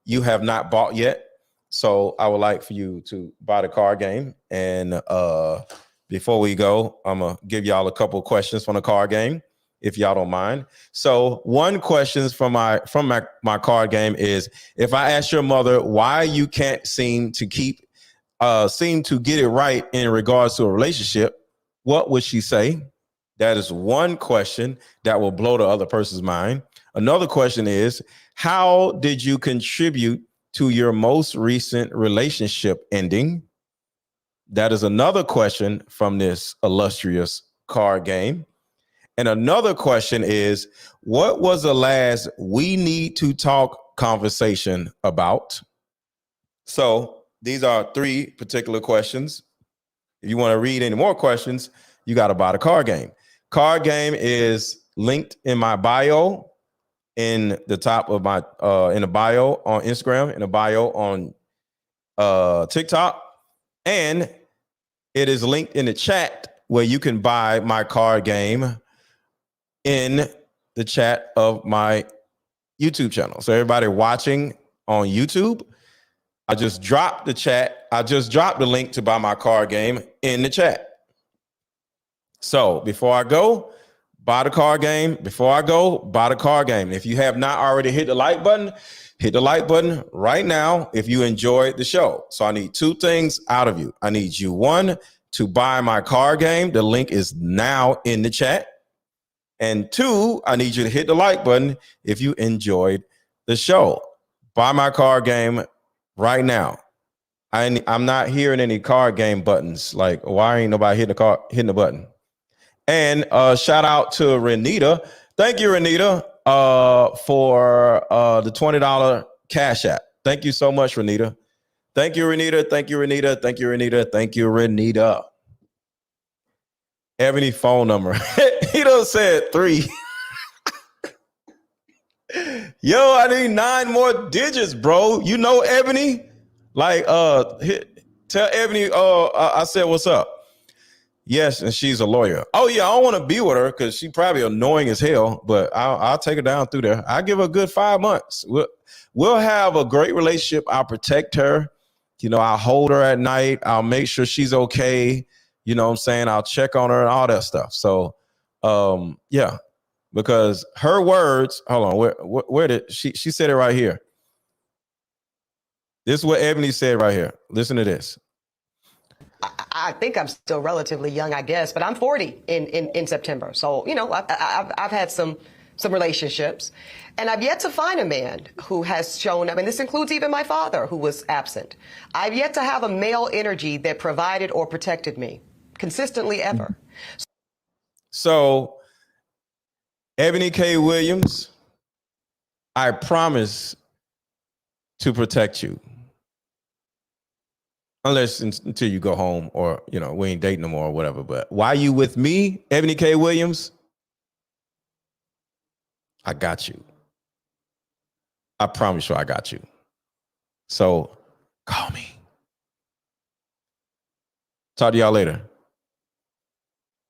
you have not bought yet. So I would like for you to buy the card game. And before we go, I'm gonna give y'all a couple questions from the card game, if y'all don't mind. So one question from my card game is: if I ask your mother why you can't seem to get it right in regards to a relationship, what would she say? That is one question that will blow the other person's mind. Another question is: how did you contribute to your most recent relationship ending? That is another question from this illustrious card game. And another question is: what was the last we need to talk conversation about? So these are 3 particular questions. If you want to read any more questions, you got to buy the card game. Card game is linked in my bio, in the top of my in the bio on Instagram, in the bio on TikTok, and it is linked in the chat where you can buy my card game in the chat of my YouTube channel. So everybody watching on YouTube, I just dropped the chat. I just dropped the link to buy my card game in the chat. So before I go, buy the card game. Before I go, buy the card game. If you have not already hit the like button, hit the like button right now if you enjoyed the show. So I need 2 things out of you. I need you, 1, to buy my card game. The link is now in the chat. And 2, I need you to hit the like button if you enjoyed the show. buy my card game right now. I'm not hearing any card game buttons. Like, why ain't nobody hitting the button? And shout out to Renita. Thank you, Renita, for the $20 Cash App. Thank you so much, Renita. Thank you, Renita. Thank you, Renita. Thank you, Renita. Thank you, Renita. Ebony phone number. He done said 3. Yo, I need 9 more digits, bro. You know Ebony? Like, tell Ebony, I said, what's up? Yes, and she's a lawyer. Oh, yeah, I don't want to be with her because she's probably annoying as hell, but I'll take her down through there. I'll give her a good 5 months. We'll have a great relationship. I'll protect her. You know, I'll hold her at night. I'll make sure she's okay. You know what I'm saying? I'll check on her and all that stuff. So, yeah, because her words, hold on, where did she said it right here. This is what Ebony said right here. Listen to this. I think I'm still relatively young, I guess, but I'm 40 in September. So, you know, I've had some relationships, and I've yet to find a man who has shown up. And this includes even my father, who was absent. I've yet to have a male energy that provided or protected me consistently ever. So, Ebony K. Williams, I promise to protect you. Until you go home or, you know, we ain't dating no more or whatever. But while you with me, Ebony K. Williams, I got you. I promise you I got you. So call me. Talk to y'all later.